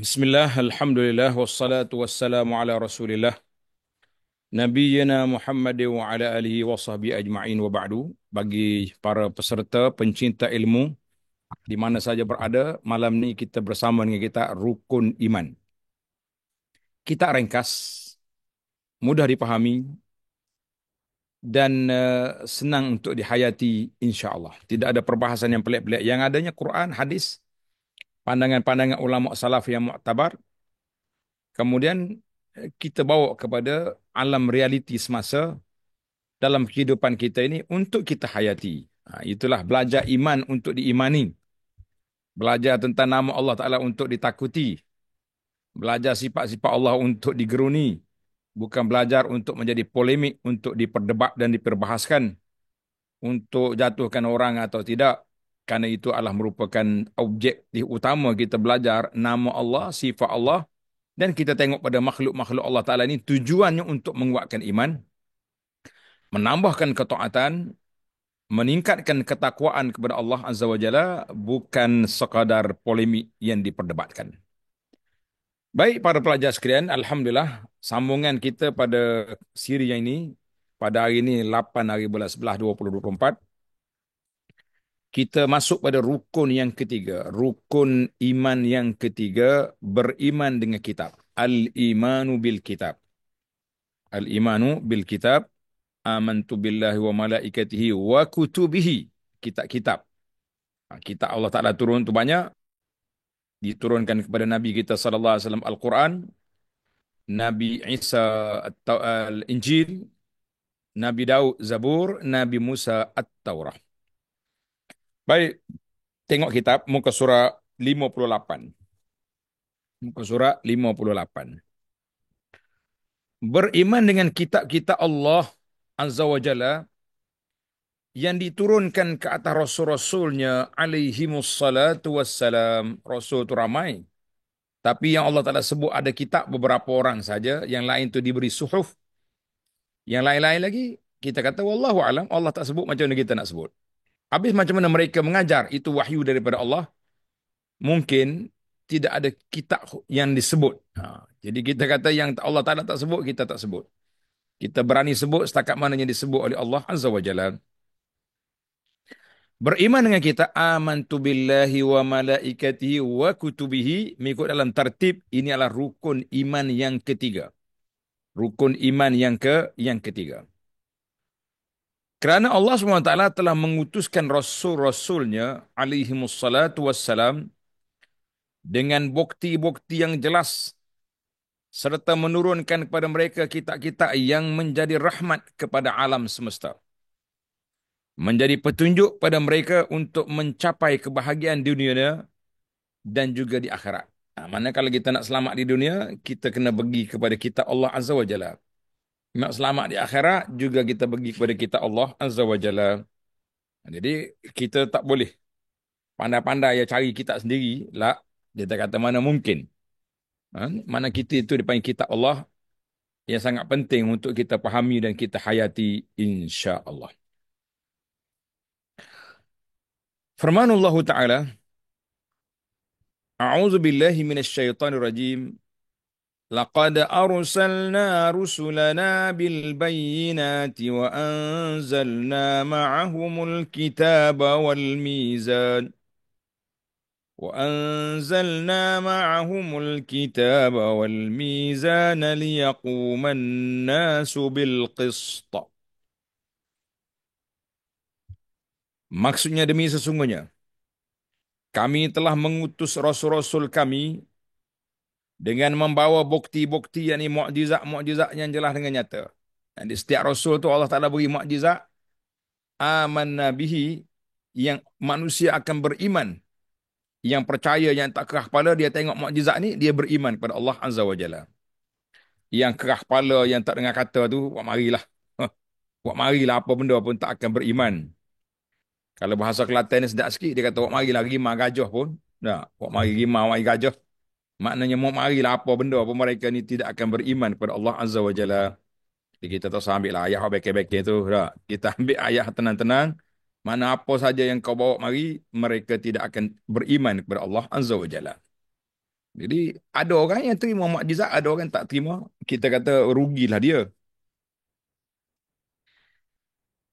Bismillah, alhamdulillah, wassalatu wassalamu ala rasulillah, Nabiyyina Muhammad wa ala alihi wa sahbihi ajma'in wa ba'du. Bagi para peserta, pencinta ilmu, di mana saja berada, malam ni kita bersama dengan kita Rukun Iman. Kita ringkas, mudah dipahami, dan senang untuk dihayati insya-Allah. Tidak ada perbahasan yang pelik-pelik. Yang adanya Quran, hadis, pandangan-pandangan ulama salaf yang muktabar. Kemudian kita bawa kepada alam realiti semasa dalam kehidupan kita ini untuk kita hayati. Itulah belajar iman untuk diimani. Belajar tentang nama Allah Ta'ala untuk ditakuti. Belajar sifat-sifat Allah untuk digeruni. Bukan belajar untuk menjadi polemik, untuk diperdebat dan diperbahaskan. Untuk jatuhkan orang atau tidak. Kerana itu adalah merupakan objektif utama kita belajar nama Allah, sifat Allah. Dan kita tengok pada makhluk-makhluk Allah Ta'ala ini tujuannya untuk menguatkan iman. Menambahkan ketaatan, meningkatkan ketakwaan kepada Allah Azza wa Jalla, bukan sekadar polemik yang diperdebatkan. Baik para pelajar sekalian, Alhamdulillah, sambungan kita pada siri yang ini, pada hari ini 8 hari bulan 11 2024, kita masuk pada rukun yang ketiga. Rukun iman yang ketiga, beriman dengan kitab. Al-imanu bil kitab. Al-imanu bil kitab. Amantu billahi wa malaikatihi wa kutubihi. Kitab-kitab. Kitab Allah Ta'ala turun tu banyak. Diturunkan kepada Nabi kita sallallahu alaihi wasallam Al-Quran, Nabi Isa Al-Injil, Nabi Daud Zabur, Nabi Musa At-Taurah. Baik, tengok kitab muka surah 58. Muka surah 58. Beriman dengan kitab-kitab Allah Azza wa Jalla yang diturunkan ke atas Rasul-Rasulnya alaihimus salatu wassalam. Rasul itu ramai. Tapi yang Allah Ta'ala sebut ada kitab beberapa orang saja. Yang lain tu diberi suhuf. Yang lain-lain lagi, kita kata wallahu alam, Allah tak sebut macam mana kita nak sebut. Habis macam mana mereka mengajar, itu wahyu daripada Allah. Mungkin tidak ada kitab yang disebut. Jadi kita kata yang Allah Ta'ala tak sebut, kita tak sebut. Kita berani sebut setakat mana yang disebut oleh Allah Azza wa Jalla. Beriman dengan kita, amantu billahi wa malaikatihi wa kutubihi, mengikut dalam tertib, ini adalah rukun iman yang ketiga. Rukun iman yang ketiga. Kerana Allah SWT telah mengutuskan Rasul-Rasulnya alaihimussalatu wassalam dengan bukti-bukti yang jelas serta menurunkan kepada mereka kitab-kitab yang menjadi rahmat kepada alam semesta. Menjadi petunjuk pada mereka untuk mencapai kebahagiaan di dunia dan juga di akhirat. Mana kalau kita nak selamat di dunia, kita kena pergi kepada kitab Allah Azza wa Jalla. Nak selamat di akhirat, juga kita pergi kepada kitab Allah Azza wa Jalla. Jadi kita tak boleh pandai-pandai ya cari kitab sendiri lah. Kita kata mana mungkin. Mana kita itu dipanggil kitab Allah yang sangat penting untuk kita fahami dan kita hayati insya-Allah. Firmanullah Ta'ala, A'udzu billahi minasyaitonir rajim. Laqad arsalna rusulana bil bayyinati wa anzalna ma'ahumul kitaba wal mizan. وأنزلنا معهم الكتاب والميزان ليقوم الناس بالقسط. Maksudnya demi sesungguhnya, kami telah mengutus rasul-rasul kami dengan membawa bukti-bukti, yakni mukjizat-mukjizat yang jelas dengan nyata. Dan di setiap rasul tu Allah Ta'ala beri mukjizat, amanna bihi, yang manusia akan beriman. Yang percaya, yang tak kerah kepala, dia tengok mukjizat ni, dia beriman kepada Allah Azza wa Jalla. Yang kerah kepala, yang tak dengar kata tu, buat marilah. Buat marilah, apa benda pun tak akan beriman. Kalau bahasa Kelantan ni sedap sikit, dia kata, buat marilah rimah gajah pun. Nah, buat mari rimah, mari gajah. Maknanya, buat marilah apa benda pun, mereka ni tidak akan beriman kepada Allah Azza wa Jalla. Jadi kita tak usah ambil lah ayah bekir-bekir tu. Tak. Kita ambil ayah tenang-tenang. Mana apa saja yang kau bawa mari, mereka tidak akan beriman kepada Allah Azza wa Jalla. Jadi ada orang yang terima mukjizat, ada orang tak terima. Kita kata rugilah dia.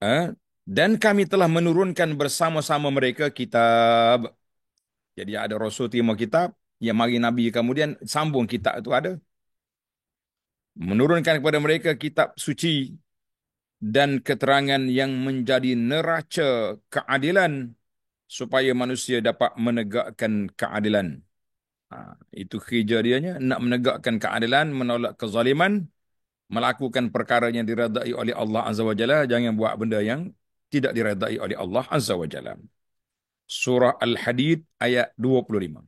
Eh? Dan kami telah menurunkan bersama-sama mereka kitab. Jadi ada Rasul terima kitab, yang mari Nabi kemudian sambung kitab itu ada. Menurunkan kepada mereka kitab suci dan keterangan yang menjadi neraca keadilan supaya manusia dapat menegakkan keadilan. Itu kerja dianya, nak menegakkan keadilan, menolak kezaliman, melakukan perkara yang diredai oleh Allah Azza wa Jalla, jangan buat benda yang tidak diredai oleh Allah Azza wa Jalla. Surah Al-Hadid ayat 25.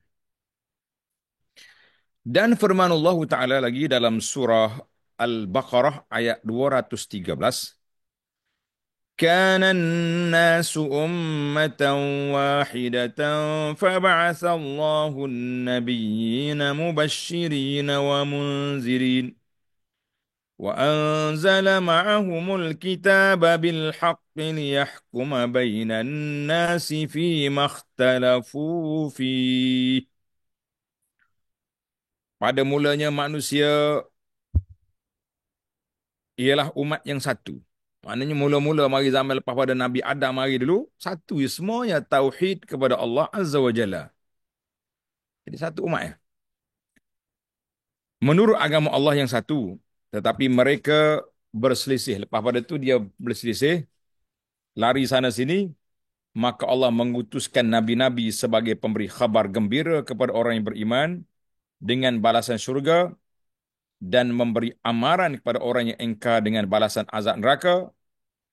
Dan firman Allah Ta'ala lagi dalam surah Al-Baqarah ayat 213. كان الناس أمة واحدة فبعث الله النبيين مبشرين ومنذرين وأنزل معهم الكتاب بالحق ليحكم بين الناس فيما اختلفوا فيه. Pada mulanya manusia ialah umat yang satu. Maknanya mula-mula mari zaman lepas pada Nabi Adam mari dulu, satu ya semuanya tauhid kepada Allah Azza wa Jalla. Jadi satu umat ya. Menurut agama Allah yang satu, tetapi mereka berselisih. Lepas pada itu dia berselisih, lari sana sini, maka Allah mengutuskan nabi-nabi sebagai pemberi khabar gembira kepada orang yang beriman dengan balasan syurga dan memberi amaran kepada orang yang engkar dengan balasan azab neraka.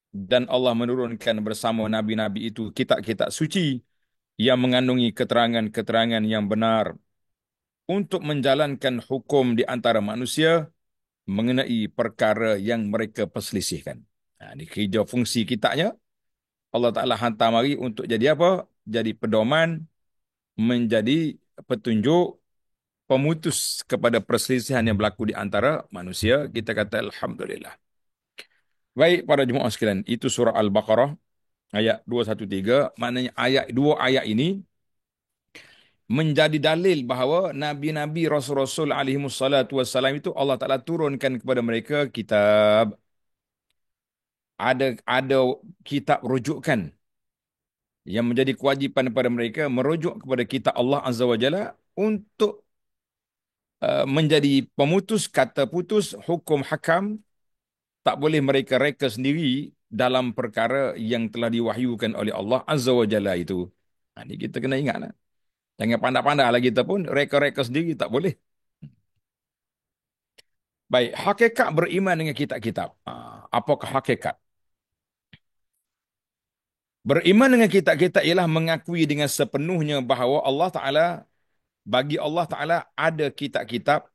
Dan Allah menurunkan bersama nabi-nabi itu kitab-kitab suci yang mengandungi keterangan-keterangan yang benar untuk menjalankan hukum di antara manusia mengenai perkara yang mereka perselisihkan. Ini kerja fungsi kitabnya. Allah Ta'ala hantar mari untuk jadi apa? Jadi pedoman, menjadi petunjuk, pemutus kepada perselisihan yang berlaku di antara manusia. Kita kata Alhamdulillah. Baik para jemaah sekalian, itu surah Al-Baqarah ayat 213. Maknanya dua ayat ini menjadi dalil bahawa nabi-nabi rasul-rasul alaihi wassalatu wassalam itu Allah Taala turunkan kepada mereka kitab, ada kitab rujukan yang menjadi kewajipan kepada mereka merujuk kepada kitab Allah Azza wa Jalla untuk menjadi pemutus kata putus hukum hakam. Tak boleh mereka reka sendiri dalam perkara yang telah diwahyukan oleh Allah Azza wa Jalla itu. Ini kita kena ingatlah. Jangan pandai-pandai lah kita pun reka-reka sendiri tak boleh. Baik, hakikat beriman dengan kitab-kitab. Apakah hakikat? Beriman dengan kitab-kitab ialah mengakui dengan sepenuhnya bahawa bagi Allah Ta'ala ada kitab-kitab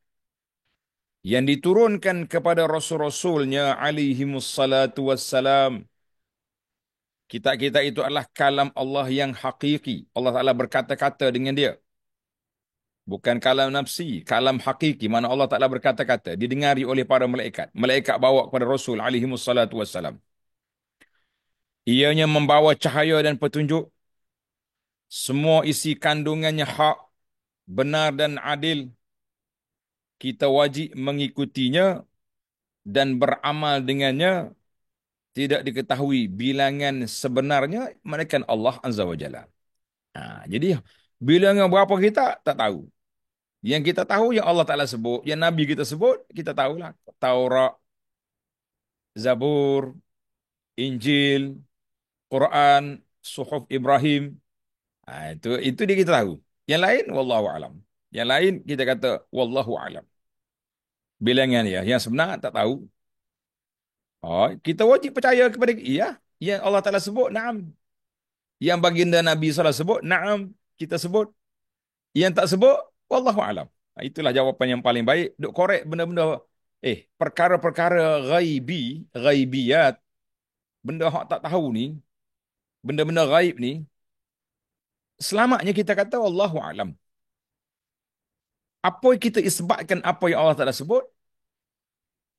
yang diturunkan kepada Rasul-Rasulnya alaihimussalatu wassalam. Kitab-kitab itu adalah kalam Allah yang hakiki. Allah Ta'ala berkata-kata dengan dia. Bukan kalam nafsi, kalam hakiki. Mana Allah Ta'ala berkata-kata. Didengari oleh para malaikat. Malaikat bawa kepada Rasul alaihimussalatu wassalam. Ianya membawa cahaya dan petunjuk. Semua isi kandungannya hak, benar dan adil. Kita wajib mengikutinya dan beramal dengannya. Tidak diketahui bilangan sebenarnya melainkan Allah Azza wa Jalla. Jadi bilangan berapa kita tak tahu. Yang kita tahu yang Allah Ta'ala sebut, yang Nabi kita sebut, kita tahulah. Taurat, Zabur, Injil, Quran, Suhuf Ibrahim. Itu dia kita tahu. Yang lain, wallahu alam. Yang lain kita kata wallahu alam. Bilangan ya, yang sebenar tak tahu. Kita wajib percaya kepada iya, yang Allah Taala sebut, na'am. Yang baginda Nabi SAW sebut, na'am, kita sebut. Yang tak sebut, wallahu alam. Itulah jawapan yang paling baik. Duk korek benda-benda perkara-perkara ghaibiyat, benda hak tak tahu ni, benda-benda ghaib ni, selamatnya kita kata wallahu alam. Apa yang kita isbatkan apa yang Allah Taala sebut,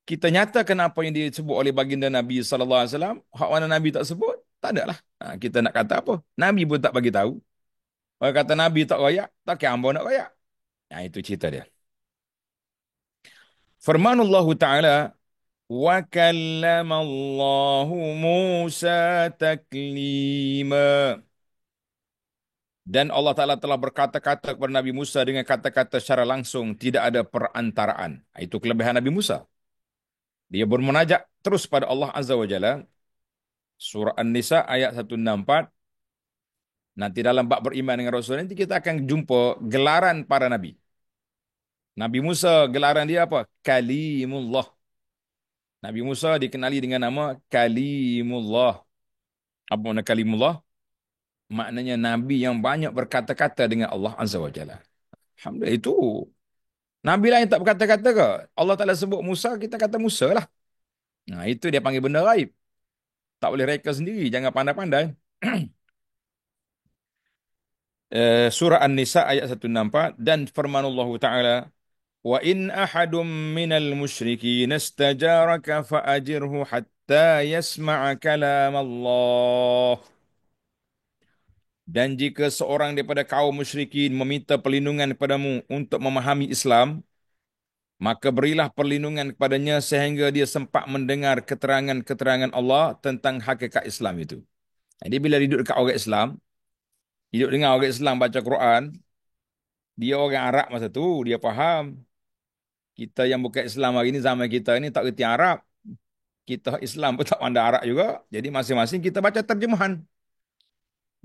kita nyatakan apa yang disebut oleh baginda Nabi sallallahu alaihi wasallam, hak mana Nabi tak sebut, tak ada lah. Kita nak kata apa? Nabi pun tak bagi tahu. Orang kata Nabi tak royak, tak kira hamba nak royak. Nah, itu cerita dia. Firmanullah Ta'ala, wa kallamallahu Musa taklima. Dan Allah Ta'ala telah berkata-kata kepada Nabi Musa dengan kata-kata secara langsung, tidak ada perantaraan. Itu kelebihan Nabi Musa. Dia bermunajat terus pada Allah Azza wa Jalla. Surah An-Nisa ayat 164. Nanti dalam bab beriman dengan Rasul nanti kita akan jumpa gelaran para Nabi. Nabi Musa gelaran dia apa? Kalimullah. Nabi Musa dikenali dengan nama Kalimullah. Apa makna Kalimullah? Maknanya Nabi yang banyak berkata-kata dengan Allah Azza wa Jalla. Alhamdulillah itu. Nabi lain tak berkata-kata ke? Allah Ta'ala sebut Musa, kita kata Musa lah. Nah, itu dia panggil benda gaib. Tak boleh reka sendiri, jangan pandai-pandai. Surah An-Nisa ayat 164 dan firmanullah Ta'ala, wa in ahadum minal musyrikin istajaraka fa'ajirhu hatta yasma'a kalam Allah. Dan jika seorang daripada kaum musyrikin meminta perlindungan kepadamu untuk memahami Islam, maka berilah perlindungan kepadanya sehingga dia sempat mendengar keterangan-keterangan Allah tentang hakikat Islam itu. Jadi bila duduk dekat orang Islam, hidup dengan orang Islam baca Quran, dia orang Arab masa tu, dia faham. Kita yang bukan Islam hari ini, zaman kita ini tak kerti Arab. Kita Islam pun tak pandai Arab juga. Jadi masing-masing kita baca terjemahan,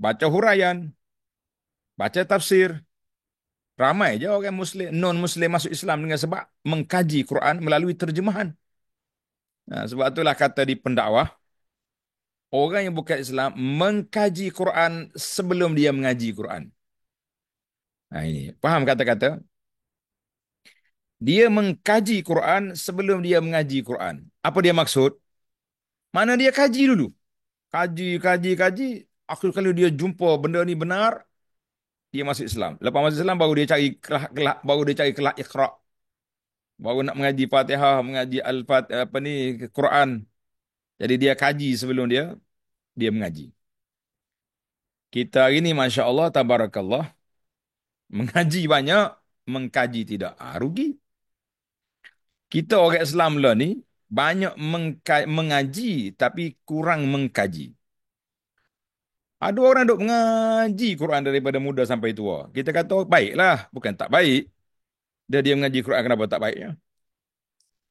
baca huraian, baca tafsir. Ramai je orang Muslim, non-Muslim masuk Islam dengan sebab mengkaji Quran melalui terjemahan. Nah, sebab itulah kata di pendakwah, orang yang bukan Islam mengkaji Quran sebelum dia mengaji Quran. Nah ini, faham kata-kata? Dia mengkaji Quran sebelum dia mengaji Quran. Apa dia maksud? Mana dia kaji dulu. Kaji, kaji, kaji. Akhir kali dia jumpa benda ni benar, dia masuk Islam. Lepas masuk Islam baru dia cari kelak, baru dia cari kelak Iqra. Baru nak mengaji Fatihah, mengaji Al-Fat apa ni Quran. Jadi dia kaji sebelum dia mengaji. Kita hari ni masya-Allah tabarakallah mengaji banyak, mengkaji tidak. Rugi. Kita orang Islam lah ni banyak mengaji tapi kurang mengkaji. Ada orang duk mengaji Quran daripada muda sampai tua. Kita kata oh, baiklah, bukan tak baik. Dia mengaji Quran kenapa tak baiknya?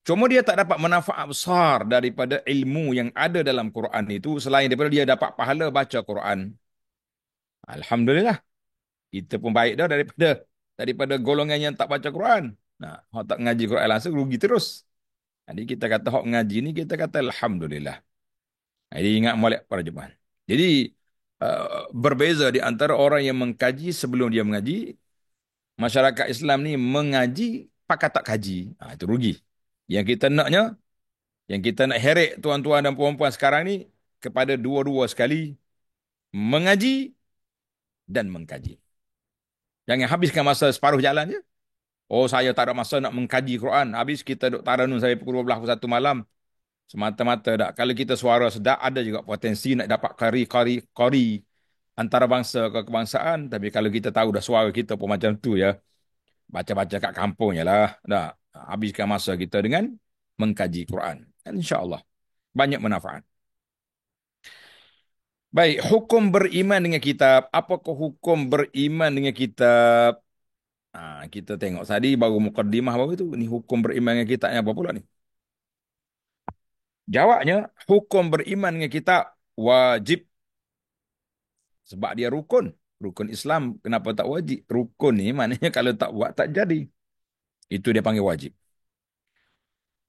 Cuma dia tak dapat manfaat besar daripada ilmu yang ada dalam Quran itu selain daripada dia dapat pahala baca Quran. Alhamdulillah. Kita pun baik dah daripada golongan yang tak baca Quran. Nah, hak tak ngaji Quran langsung rugi terus. Jadi kita kata hak ngaji ni kita kata alhamdulillah. Jadi ingat molek para jemaah. Jadi berbeza di antara orang yang mengkaji sebelum dia mengaji, masyarakat Islam ni mengaji pakai tak kaji. Itu rugi. Yang kita naknya, yang kita nak heret tuan-tuan dan puan-puan sekarang ni kepada dua-dua sekali mengaji dan mengkaji. Jangan habiskan masa separuh jalan je. Oh, saya tak ada masa nak mengkaji Quran. Habis kita duduk taranum sampai pukul 12, pukul 1 malam. Semata-mata tak. Kalau kita suara sedap, ada juga potensi nak dapat kari antarabangsa ke kebangsaan. Tapi kalau kita tahu dah suara kita pun macam tu ya. Baca-baca kat kampung je lah. Dah. Habiskan masa kita dengan mengkaji Quran. Dan insya-Allah banyak manfaat. Baik, hukum beriman dengan kitab. Apakah hukum beriman dengan kitab? Kita tengok tadi baru mukadimah baru tu. Ni hukum beriman dengan kitabnya apa pula ni? Jawabnya, hukum beriman dengan kitab wajib. Sebab dia rukun. Rukun Islam, kenapa tak wajib? Rukun ni maknanya kalau tak buat, tak jadi. Itu dia panggil wajib.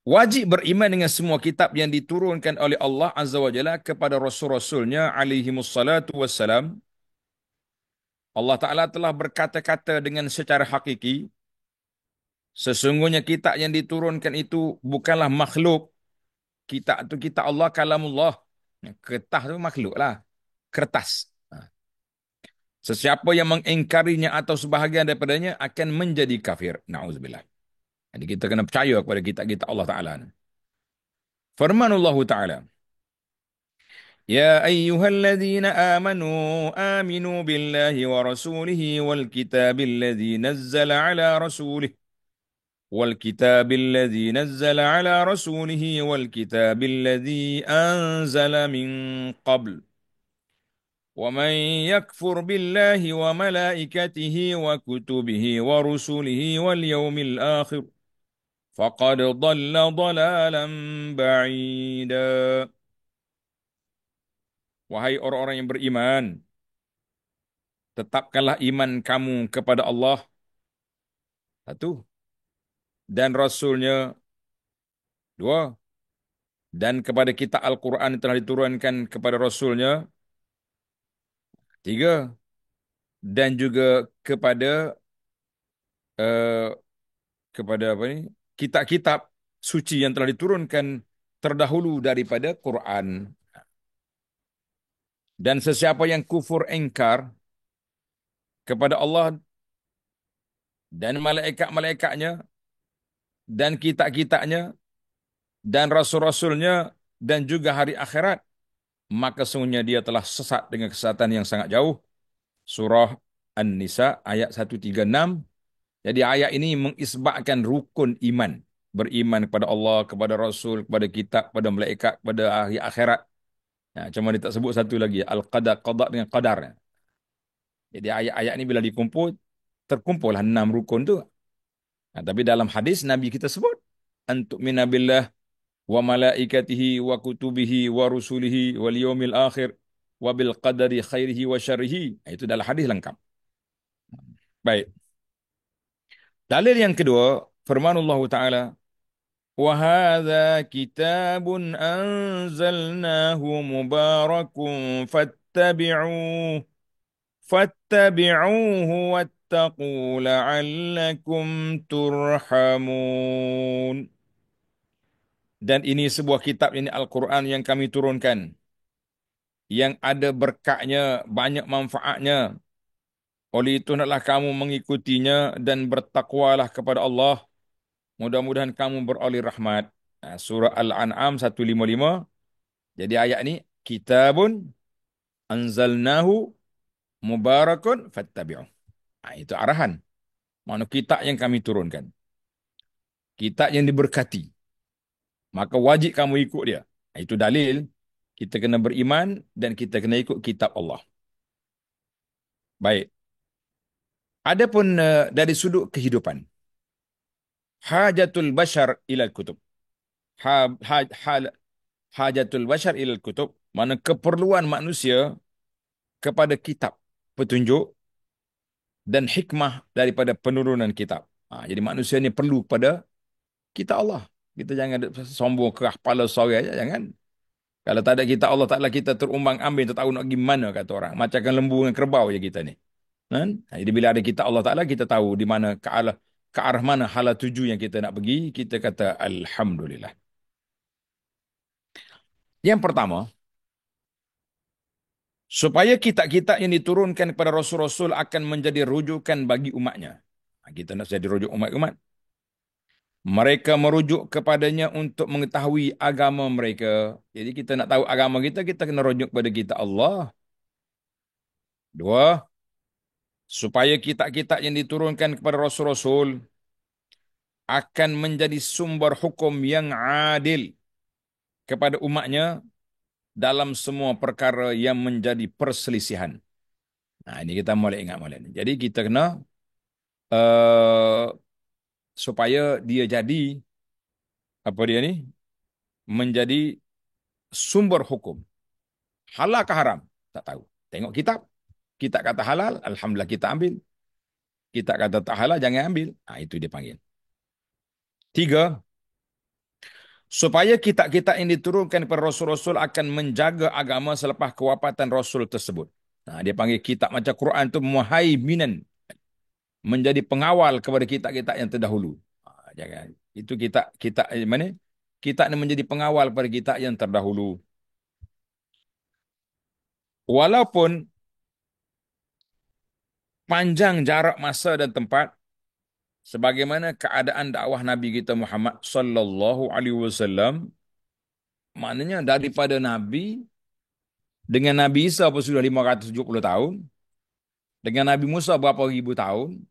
Wajib beriman dengan semua kitab yang diturunkan oleh Allah Azza wa Jalla kepada Rasul-Rasulnya alaihimussalatu wassalam. Allah Ta'ala telah berkata-kata dengan secara hakiki, sesungguhnya kitab yang diturunkan itu bukanlah makhluk. Kitab itu kitab Allah, kalamullah. Kertas itu makhluk lah. Kertas. Sesiapa yang mengingkarinya atau sebahagian daripadanya akan menjadi kafir. Na'udzubillah. Jadi kita kena percaya kepada kitab-kitab Allah Ta'ala. Firmanullah Ta'ala. يا أيها الذين آمنوا آمنوا بالله ورسوله والكتاب الذي نزل على رسوله والكتاب الذي أنزل من قبل ومن يكفر بالله وملائكته وكتبه ورسله واليوم الآخر فقد ضل ضلالا بعيدا. Wahai orang-orang yang beriman, tetapkanlah iman kamu kepada Allah, satu, dan Rasulnya, dua, dan kepada kita Al-Quran yang telah diturunkan kepada Rasulnya, tiga, dan juga eh, kepada apa ini, kitab-kitab suci yang telah diturunkan terdahulu daripada Quran. Dan sesiapa yang kufur engkar kepada Allah dan malaikat-malaikatnya dan kitab-kitabnya dan rasul-rasulnya dan juga hari akhirat, maka sungguhnya dia telah sesat dengan kesesatan yang sangat jauh. Surah An-Nisa ayat 136. Jadi ayat ini mengisbatkan rukun iman. Beriman kepada Allah, kepada Rasul, kepada kitab, kepada malaikat, kepada hari akhirat. Nah, cuma dia tak sebut satu lagi, Al-Qadar, qada dengan qadar. Jadi ayat-ayat ini bila dikumpul, terkumpullah 6 rukun tu. Nah, tapi dalam hadis Nabi kita sebut, antuk minabillah wa malaikatihi wa kutubihi wa rusulihi wal yawmil akhir wa bil qadari khairihi wa syarrihi. Nah, itu dalam hadis lengkap. Baik. Dalil yang kedua, firman Allah Ta'ala, وَهَذَا كِتَابٌ أَنزَلْنَاهُ مُبَارَكٌ فَاتَّبِعُوهُ وَاتَّقُوا لَعَلَّكُمْ تُرْحَمُونَ. Dan ini sebuah kitab, ini Al-Quran yang kami turunkan, yang ada berkatnya, banyak manfaatnya. Oleh itu hendaklah kamu mengikutinya dan bertakwalah kepada Allah. Mudah-mudahan kamu beroleh rahmat. Nah, surah Al-An'am 155. Jadi ayat ini, kitabun anzalnahu mubarakun fattabi'uh. Nah, itu arahan. Mana kitab yang kami turunkan. Kitab yang diberkati. Maka wajib kamu ikut dia. Nah, itu dalil. Kita kena beriman dan kita kena ikut kitab Allah. Baik. Adapun dari sudut kehidupan. Hajatul bashar ilal kutub. Ha, ha, ha, hajatul bashar ilal kutub. Mana keperluan manusia kepada kitab petunjuk dan hikmah daripada penurunan kitab. Jadi manusia ni perlu kepada kitab Allah. Kita jangan sombong kerah kepala sorry aja, jangan. Kalau tak ada kitab Allah, taklah kita terumbang ambing, tak tahu nak pergi mana, kata orang. Macamkan lembu dengan kerbau je kita ni. Kan? Jadi bila ada kitab Allah Ta'ala, kita tahu di mana ke arah mana hala tuju yang kita nak pergi, kita kata Alhamdulillah. Yang pertama, supaya kitab-kitab yang diturunkan kepada Rasul-Rasul akan menjadi rujukan bagi umatnya. Kita nak jadi rujuk umat-umat. Mereka merujuk kepadanya untuk mengetahui agama mereka. Jadi kita nak tahu agama kita, kita kena rujuk kepada kita Allah. Dua, supaya kitab-kitab yang diturunkan kepada Rasul-Rasul akan menjadi sumber hukum yang adil kepada umatnya dalam semua perkara yang menjadi perselisihan. Nah, ini kita mulai ingat mulai. Jadi kita kena uh, supaya dia jadi apa dia ni menjadi sumber hukum. Halal ke haram? Tak tahu. Tengok kitab. Kitab kata halal, alhamdulillah kita ambil. Kitab kata tak halal, jangan ambil. Itu dia panggil. Tiga, supaya kitab-kitab yang diturunkan kepada Rasul-Rasul akan menjaga agama selepas kewafatan Rasul tersebut. Dia panggil kitab macam Quran itu muhaiminan, menjadi pengawal kepada kitab-kitab yang terdahulu. Jangan. Itu kitab mana? Kitab ini menjadi pengawal kepada kitab yang terdahulu. Walaupun panjang jarak masa dan tempat, sebagaimana keadaan dakwah Nabi kita Muhammad sallallahu alaihi wasallam, maknanya daripada Nabi Dengan Nabi Isa pun sudah 570 tahun. Dengan Nabi Musa berapa ribu tahun.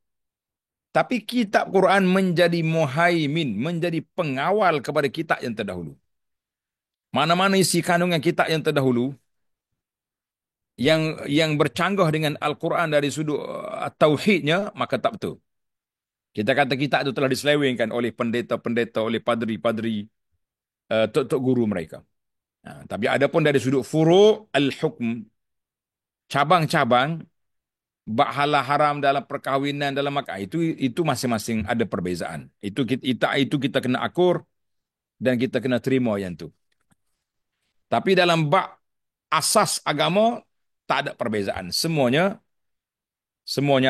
Tapi kitab Quran menjadi muhaimin, menjadi pengawal kepada kitab yang terdahulu. Mana-mana isi kandungan kitab yang terdahulu, yang bercanggah dengan Al-Quran dari sudut tauhidnya, maka tak betul. Kita kata kitab itu telah diselewengkan oleh pendeta-pendeta, oleh padri-padri, tok-tok guru mereka. Tapi ada pun dari sudut furu' al-hukm, cabang-cabang, bak halal haram dalam perkahwinan dalam akad itu masing-masing ada perbezaan. Itu kita kena akur dan kita kena terima yang tu. Tapi dalam bak asas agama tak ada perbezaan. Semuanya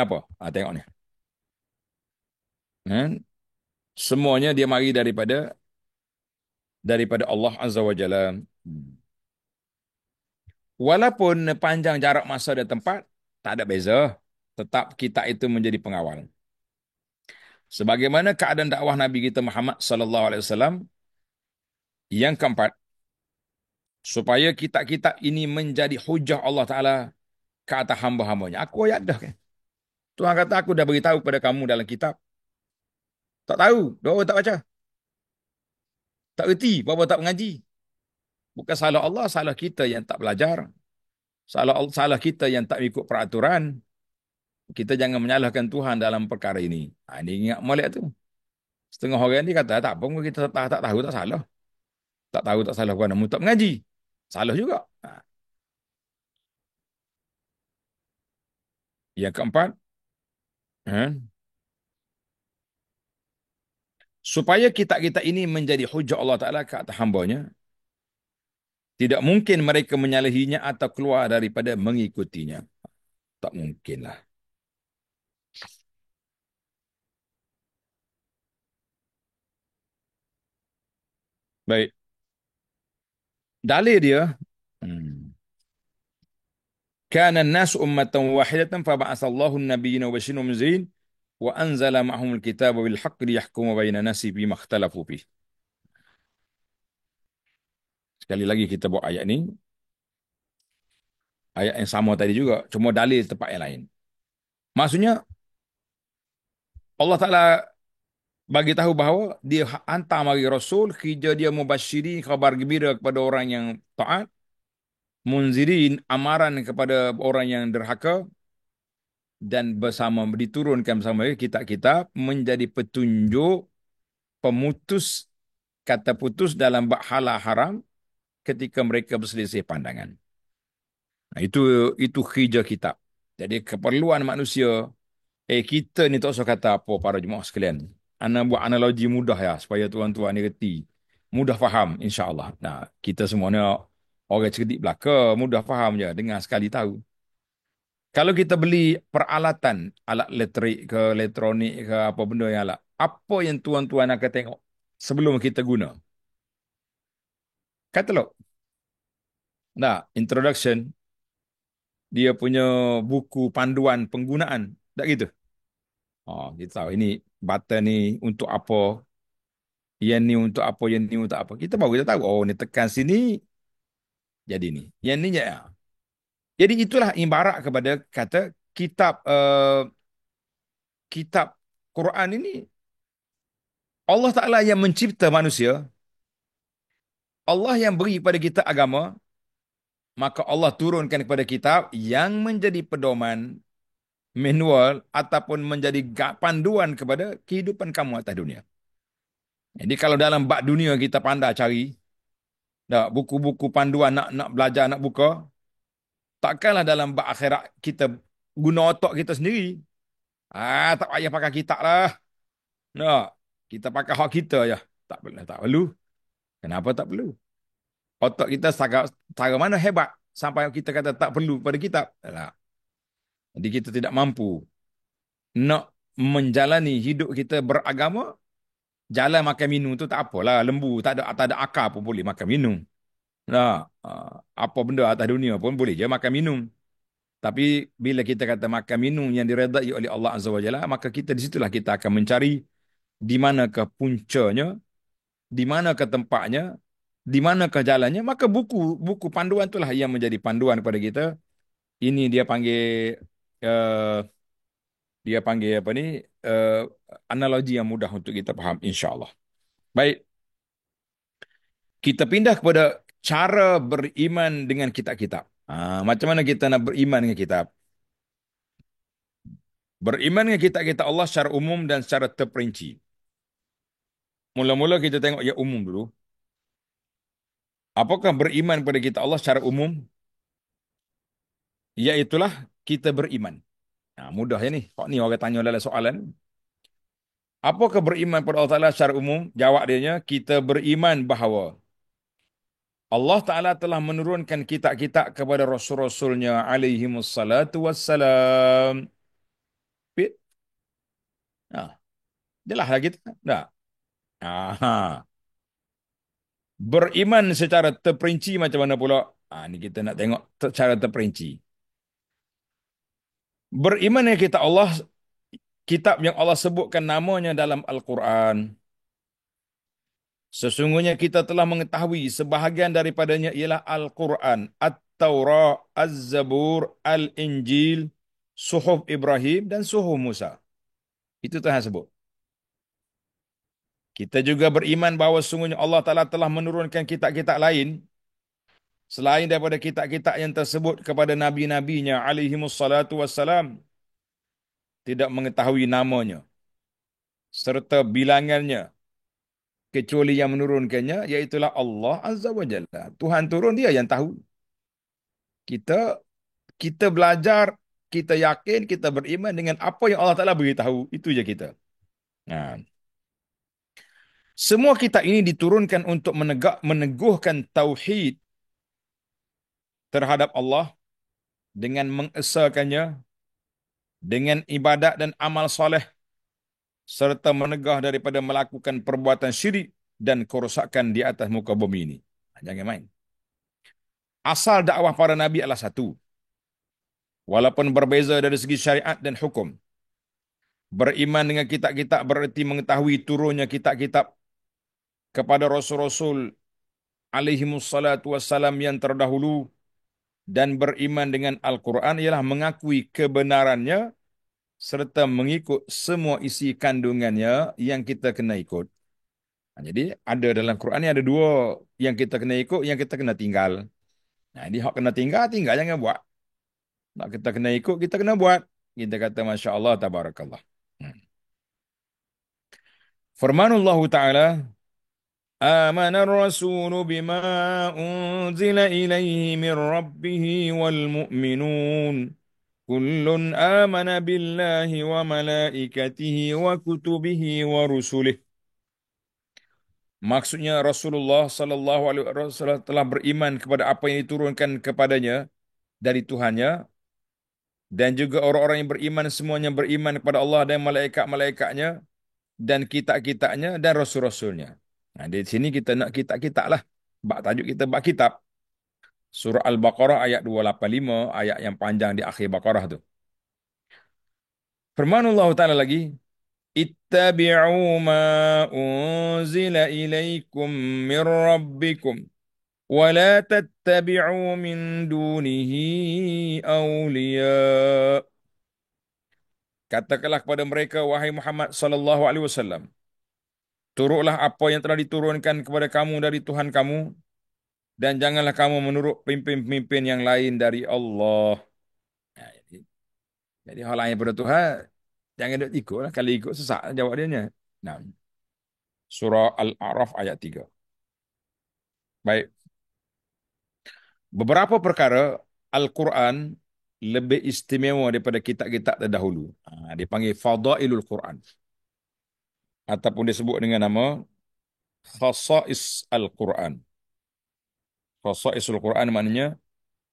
apa? Tengok ni. Kan? Semuanya dia mari daripada Allah Azza wa Jalla. Walaupun panjang jarak masa dan tempat, tak ada beza. Tetap kita itu menjadi pengawal. Sebagaimana keadaan dakwah Nabi kita Muhammad sallallahu alaihi wasallam yang keempat, supaya kitab-kitab ini menjadi hujah Allah Taala ke atas hamba-hambanya. Aku ayat dah kan. Tuhan kata aku dah beritahu kepada kamu dalam kitab. Tak tahu, doa tak baca. Tak erti, bawa tak mengaji. Bukan salah Allah, salah kita yang tak belajar. Salah kita yang tak ikut peraturan. Kita jangan menyalahkan Tuhan dalam perkara ini. Ini ingat molek tu. Setengah orang ni kata, tak apa, kita tak tahu, tak salah. Tak tahu, tak salah, bukan namun tak mengaji. Salah juga. Yang keempat, eh, supaya kita ini menjadi hujah Allah Ta'ala ke atas hambanya, tidak mungkin mereka menyalahinya atau keluar daripada mengikutinya. Tak mungkin lah. Baik. Dalil dia, hmm. Kana an-nas ummatan wahidatan fa ba'atha Allahu an-nabiyyina mubashirin wa munzirin wa anzala ma'ahum al-kitaba bil haqqi liyahkuma baina nasi bima ikhtalafu fihi. Sekali lagi kita bawa ayat ni, ayat yang sama tadi juga, cuma dalil tempat yang lain. Maksudnya Allah Taala bagi tahu bahawa dia hantar mari rasul, kerja dia mubasyirin, khabar gembira kepada orang yang taat, munzirin, amaran kepada orang yang derhaka, dan bersama diturunkan bersama kitab-kitab menjadi petunjuk pemutus kata putus dalam bab halal haram ketika mereka berselisih pandangan. Nah, itu kerja kitab. Jadi keperluan manusia, kita ni tak usah kata apa para jemaah sekalian. Ana buat analogi mudah ya supaya tuan-tuan ni reti. Mudah faham insya-Allah. Nah, kita semuanya orang cerdik belaka, mudah faham je, dengar sekali tahu. Kalau kita beli peralatan, alat elektrik ke elektronik ke apa benda yang alat, apa yang tuan-tuan akan tengok sebelum kita guna? Katalog. Nah, introduction, dia punya buku panduan penggunaan. Tak gitu? Oh, kita tahu ini button ni untuk apa, yang ni untuk apa, yang ni untuk apa. Kita baru kita tahu, oh ni tekan sini, jadi ni. Yang ni ya. Jadi itulah ibarat kepada kata kitab Quran ini. Allah Ta'ala yang mencipta manusia, Allah yang beri kepada kita agama, maka Allah turunkan kepada kitab yang menjadi pedoman, manual, ataupun menjadi panduan kepada kehidupan kamu atas dunia. Jadi kalau dalam bab dunia kita pandai cari, dah buku-buku panduan nak belajar, nak buka, takkanlah dalam bab akhirat kita guna otak kita sendiri. Tak payah pakai kitab lah. Nah, kita pakai hak kita je. Tak perlu, tak perlu. Kenapa tak perlu? Otak kita cara mana hebat sampai kita kata tak perlu pada kitab. Tak. Jadi kita tidak mampu nak menjalani hidup kita beragama, jalan makan minum tu tak apalah, lembu, tak ada akar pun boleh makan minum. Nah, apa benda atas dunia pun boleh je makan minum. Tapi bila kita kata makan minum yang diredai oleh Allah Azza wa Jalla, maka kita di situlah kita akan mencari di manakah puncanya, di manakah tempatnya, di manakah jalannya, maka buku panduan itulah yang menjadi panduan kepada kita. Ini dia panggil apa ni eh, analogi yang mudah untuk kita faham insyaallah. Baik, kita pindah kepada cara beriman dengan kitab-kitab. Macam mana kita nak beriman dengan kitab? Beriman dengan kitab-kitab Allah secara umum dan secara terperinci. Mula-mula kita tengok yang umum dulu. Apakah beriman kepada kitab Allah secara umum? Iaitulah kita beriman. Mudah ya ni. Kok ni orang tanya dalam soalan. Apakah beriman pada Allah Ta'ala secara umum? Jawab dia, kita beriman bahawa Allah Ta'ala telah menurunkan kitab-kitab kepada Rasul-Rasulnya alaihimussalatu wassalam. Fit? Nah, jelas lah kita. Tak? Aha. Beriman secara terperinci macam mana pula? Ni kita nak tengok secara terperinci. Beriman dengan kitab Allah, kitab yang Allah sebutkan namanya dalam Al-Quran. Sesungguhnya kita telah mengetahui sebahagian daripadanya ialah Al-Quran, At-Taurah, Az-Zabur, Al-Injil, Suhuf Ibrahim dan Suhuf Musa. Itu Tuhan sebut. Kita juga beriman bahawa sesungguhnya Allah Ta'ala telah menurunkan kitab-kitab lain selain daripada kitab-kitab yang tersebut kepada nabi-nabinya alaihimussalatu wassalam, tidak mengetahui namanya serta bilangannya kecuali yang menurunkannya iaitulah Allah Azza wa Jalla. Tuhan turun, dia yang tahu. Kita kita belajar, kita yakin, kita beriman dengan apa yang Allah Taala beritahu. Itu je kita. Nah, semua kitab ini diturunkan untuk meneguhkan tauhid terhadap Allah dengan mengesahkannya dengan ibadat dan amal soleh serta menegah daripada melakukan perbuatan syirik dan kerosakan di atas muka bumi ini. Jangan main. Asal dakwah para nabi adalah satu. Walaupun berbeza dari segi syariat dan hukum. Beriman dengan kitab-kitab bererti mengetahui turunnya kitab-kitab kepada Rasul-Rasul alaihimussalatu wassalam yang terdahulu, dan beriman dengan Al-Quran ialah mengakui kebenarannya serta mengikut semua isi kandungannya yang kita kena ikut. Jadi ada dalam Quran ni ada dua, yang kita kena ikut, yang kita kena tinggal. Jadi hak kena tinggal, tinggal jangan buat. Nak kita kena ikut, kita kena buat. Kita kata Masya Allah, Tabarakallah. Hmm. Firmanullah Ta'ala, آمن الرسول بما أنزل إليه من ربه والمؤمنون كل آمن بالله وملائكته وكتبه ورسله. Maksudnya Rasulullah sallallahu alaihi wasallam telah beriman kepada apa yang diturunkan kepadanya dari Tuhannya, dan juga orang-orang yang beriman semuanya beriman kepada Allah dan malaikat-malaikatnya dan kitab-kitabnya dan rasul-rasulnya. Di sini kita nak kitab-kitab lah. Bab tajuk kita bab kitab. Surah Al-Baqarah ayat 285, ayat yang panjang di akhir Baqarah tu. Firman Allah Ta'ala lagi, Ittabi'u ma unzila ilaikum min rabbikum, wa la tattabi'u min dunihi awliya. Katakanlah kepada mereka, wahai Muhammad sallallahu alaihi wasallam, turutlah apa yang telah diturunkan kepada kamu dari Tuhan kamu, dan janganlah kamu menurut pemimpin-pemimpin yang lain dari Allah. Jadi hal lain daripada Tuhan, jangan duk ikut lah. Kalau ikut sesat jawab dia. Nah, surah Al-A'raf ayat 3. Baik. Beberapa perkara Al-Quran lebih istimewa daripada kitab-kitab terdahulu. Dipanggil Fadailul Quran. Ataupun disebut dengan nama Khasa'is Al-Quran. Khasa'isul Quran maknanya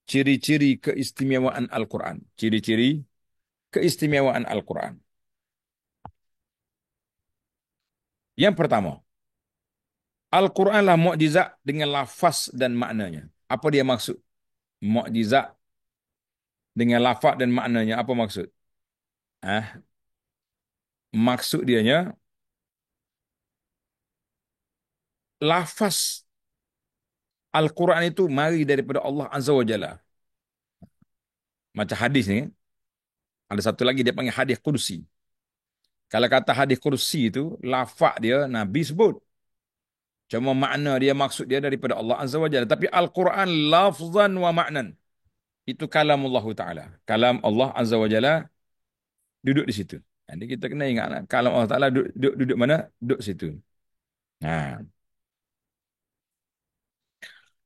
ciri-ciri keistimewaan Al-Quran. Ciri-ciri keistimewaan Al-Quran. Yang pertama, Al-Quranlah mukjizat dengan lafaz dan maknanya. Apa dia maksud? Mukjizat dengan lafaz dan maknanya. Apa maksud? Maksud dianya, lafaz Al-Quran itu mari daripada Allah Azza wa Jalla. Macam hadis ni, ada satu lagi dia panggil hadis kursi. Kalau kata hadis kursi itu, lafaz dia Nabi sebut. Cuma makna dia maksud dia daripada Allah Azza wa Jalla. Tapi Al-Quran lafzan wa ma'nan. Itu kalam Allah Ta'ala. Kalam Allah Azza wa Jalla duduk di situ. Jadi kita kena ingat kalam Allah Ta'ala duduk mana? Duduk situ. Nah.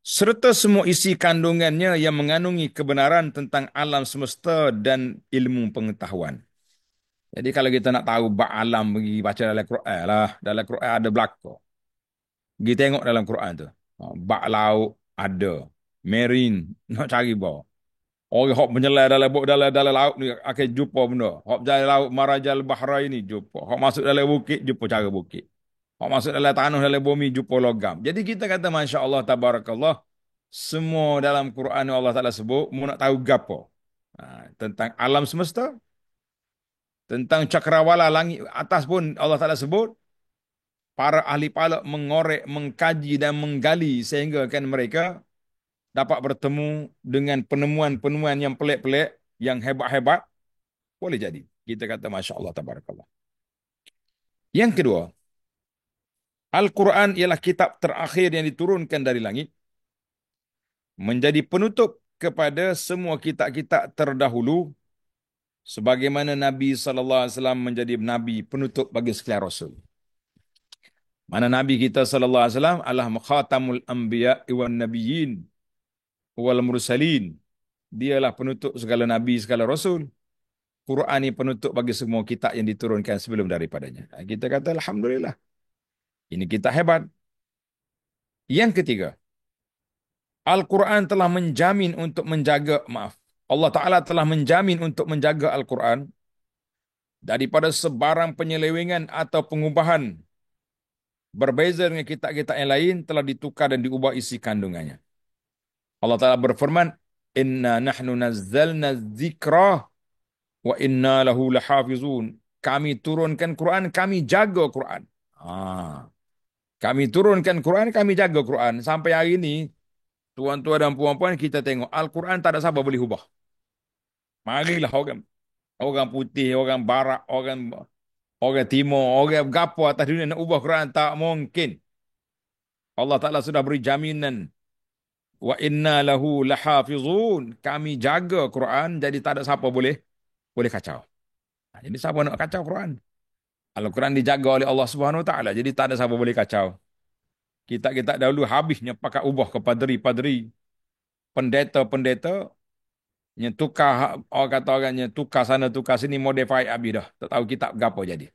Serta semua isi kandungannya yang mengandungi kebenaran tentang alam semesta dan ilmu pengetahuan. Jadi kalau kita nak tahu bab alam, pergi baca dalam Quran lah. Dalam Quran ada belaka. Pergi tengok dalam Quran tu. Bak laut ada. Marine nak cari bawah. Orang hok menyelam dalam laut ni akan jumpa benda. Hok berjalan laut Marajal Bahrain ni jumpa. Hok masuk dalam bukit jumpa cara bukit. Hok masuk dalam tanah dalam bumi jumpa logam. Jadi kita kata masya-Allah tabarakallah semua dalam Quran Allah Taala sebut mu nak tahu gapo. Tentang alam semesta, tentang cakrawala langit atas pun Allah Taala sebut. Para ahli palak mengorek, mengkaji dan menggali sehingga kan mereka dapat bertemu dengan penemuan-penemuan yang pelik-pelik, yang hebat-hebat, boleh jadi. Kita kata Masya Allah, Tabarakallah. Yang kedua, Al-Quran ialah kitab terakhir yang diturunkan dari langit, menjadi penutup kepada semua kitab-kitab terdahulu, sebagaimana Nabi SAW menjadi Nabi penutup bagi sekalian Rasul. Mana Nabi kita SAW adalah khatamul anbiya wan nabiyyin wal mursalin. Dialah penutup segala nabi, segala rasul. Quran ini penutup bagi semua kitab yang diturunkan sebelum daripadanya. Kita kata alhamdulillah. Ini kitab hebat. Yang ketiga, Al-Quran telah menjamin untuk menjaga, maaf, Allah Ta'ala telah menjamin untuk menjaga Al-Quran daripada sebarang penyelewengan atau pengubahan. Berbeza dengan kitab-kitab yang lain telah ditukar dan diubah isi kandungannya. Allah Ta'ala berfirman, Inna nahnu nazzalna dzikra wa inna lahu lahafizun. Kami turunkan Quran, kami jaga Quran. Kami turunkan Quran, kami jaga Quran. Sampai hari ini, tuan-tuan dan puan-puan, kita tengok Al-Quran tak ada siapa boleh ubah. Marilah orang putih, orang barat, orang timur, orang gapo atas dunia nak ubah Quran, tak mungkin. Allah Ta'ala sudah beri jaminan. Wa inna lahu lahafizun. Kami jaga Quran, jadi tak ada siapa boleh kacau. Jadi siapa nak kacau Quran? Al-Quran dijaga oleh Allah Subhanahu Wa Taala. Jadi tak ada siapa boleh kacau. Kita dahulu habisnya pakai ubah ke padri-padri, pendeta-pendeta, yang tukar, orang kata orangnya tukar sana tukar sini, modify habis dah. Tak tahu kitab gapo jadi.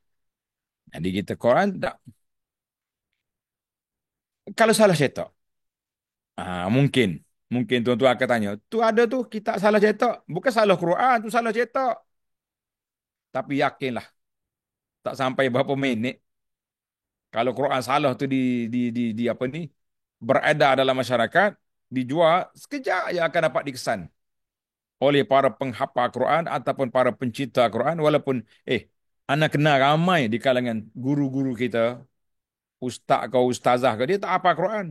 Jadi kita Quran tak. Kalau salah cetak, mungkin tuan-tuan akan tanya, tu ada tu kitab salah cetak, bukan salah Quran, tu salah cetak. Tapi yakinlah, tak sampai berapa minit kalau Quran salah tu di apa ni beredar dalam masyarakat, dijual, sekejap ya akan dapat dikesan oleh para penghafal Quran ataupun para pencipta Quran. Walaupun anak kenal ramai di kalangan guru-guru kita, ustaz kau ustazah kau, dia tak hafal Quran.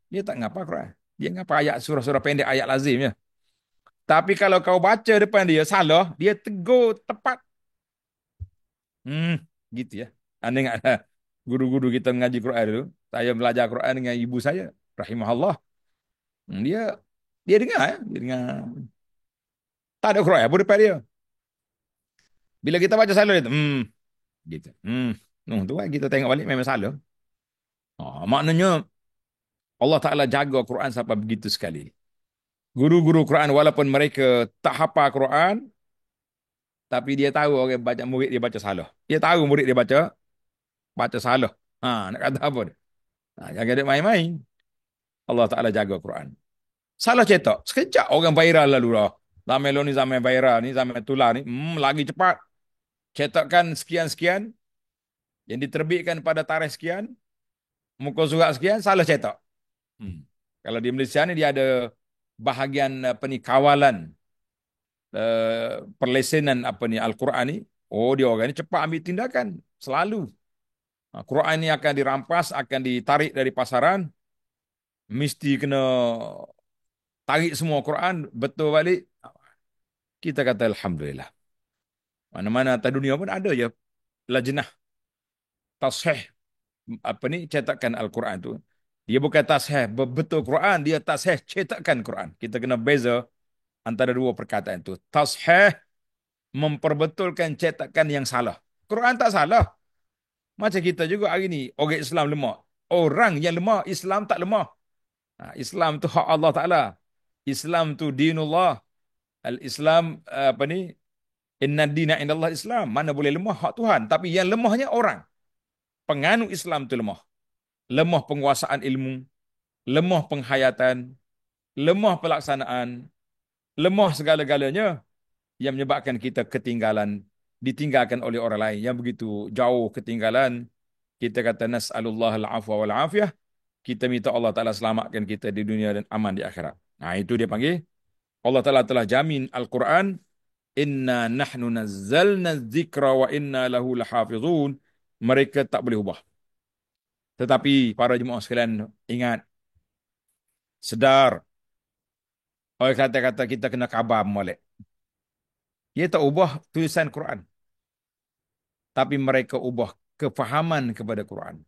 Dia tak ngapa Quran. Dia ngapa ayat surah-surah pendek, ayat lazimnya. Tapi kalau kau baca depan dia salah, dia tegur tepat. Gitu ya. Anda ingat guru-guru kita mengaji Quran dulu. Saya belajar Quran dengan ibu saya, rahimahullah. Dia dia dengar ya, dia dengar. Tak ada Quran apa depan dia. Bila kita baca salah dia, gitu. Tu kan kita tengok balik memang salah. Maknanya Allah Ta'ala jaga Quran sampai begitu sekali. Guru-guru Quran walaupun mereka tak hafal Quran, tapi dia tahu orang baca murid dia baca salah. Dia tahu murid dia baca salah. Nak kata apa dia? Jangan ada main-main. Allah Ta'ala jaga Quran. Salah cetak. Sekejap orang viral lalu lah. Zaman ni zaman viral ni, zaman tular ni, lagi cepat. Cetakkan sekian-sekian, yang diterbitkan pada tarikh sekian, muka surat sekian, salah cetak. Kalau di Malaysia ni dia ada bahagian apa ni kawalan perlesenan apa ni Al-Quran ni. Dia orang ni cepat ambil tindakan selalu. Quran ni akan dirampas, akan ditarik dari pasaran. mesti kena tarik semua Quran betul balik. Kita kata alhamdulillah. Mana-mana atas dunia pun ada je lajnah tasheh apa ni cetakan Al-Quran tu. Dia bukan tasheh betul Quran, dia tasheh cetakan Quran. Kita kena beza antara dua perkataan itu. Tasheh memperbetulkan cetakan yang salah. Quran tak salah. Macam kita juga hari ni orang Islam lemah. Orang yang lemah, Islam tak lemah. Islam tu hak Allah Taala. Islam tu dinullah. Al-Islam apa ni? Inna dina indallah Islam. Mana boleh lemah hak Tuhan. Tapi yang lemahnya orang. Penganut Islam tu lemah. Lemah penguasaan ilmu. Lemah penghayatan. Lemah pelaksanaan. Lemah segala-galanya. Yang menyebabkan kita ketinggalan. Ditinggalkan oleh orang lain. Yang begitu jauh ketinggalan. Kita kata nas'alullah al-afwa wal-afiyah. Kita minta Allah Ta'ala selamatkan kita di dunia dan aman di akhirat. Nah itu dia panggil. Allah Ta'ala telah jamin Al-Quran. Inna nahnu nazzalna dzikra wa inna lahu lahafizun. Mereka tak boleh ubah. Tetapi para jemaah sekalian ingat, sedar, oleh kata-kata kita kena khabar molek. Dia tak ubah tulisan Quran, tapi mereka ubah kefahaman kepada Quran.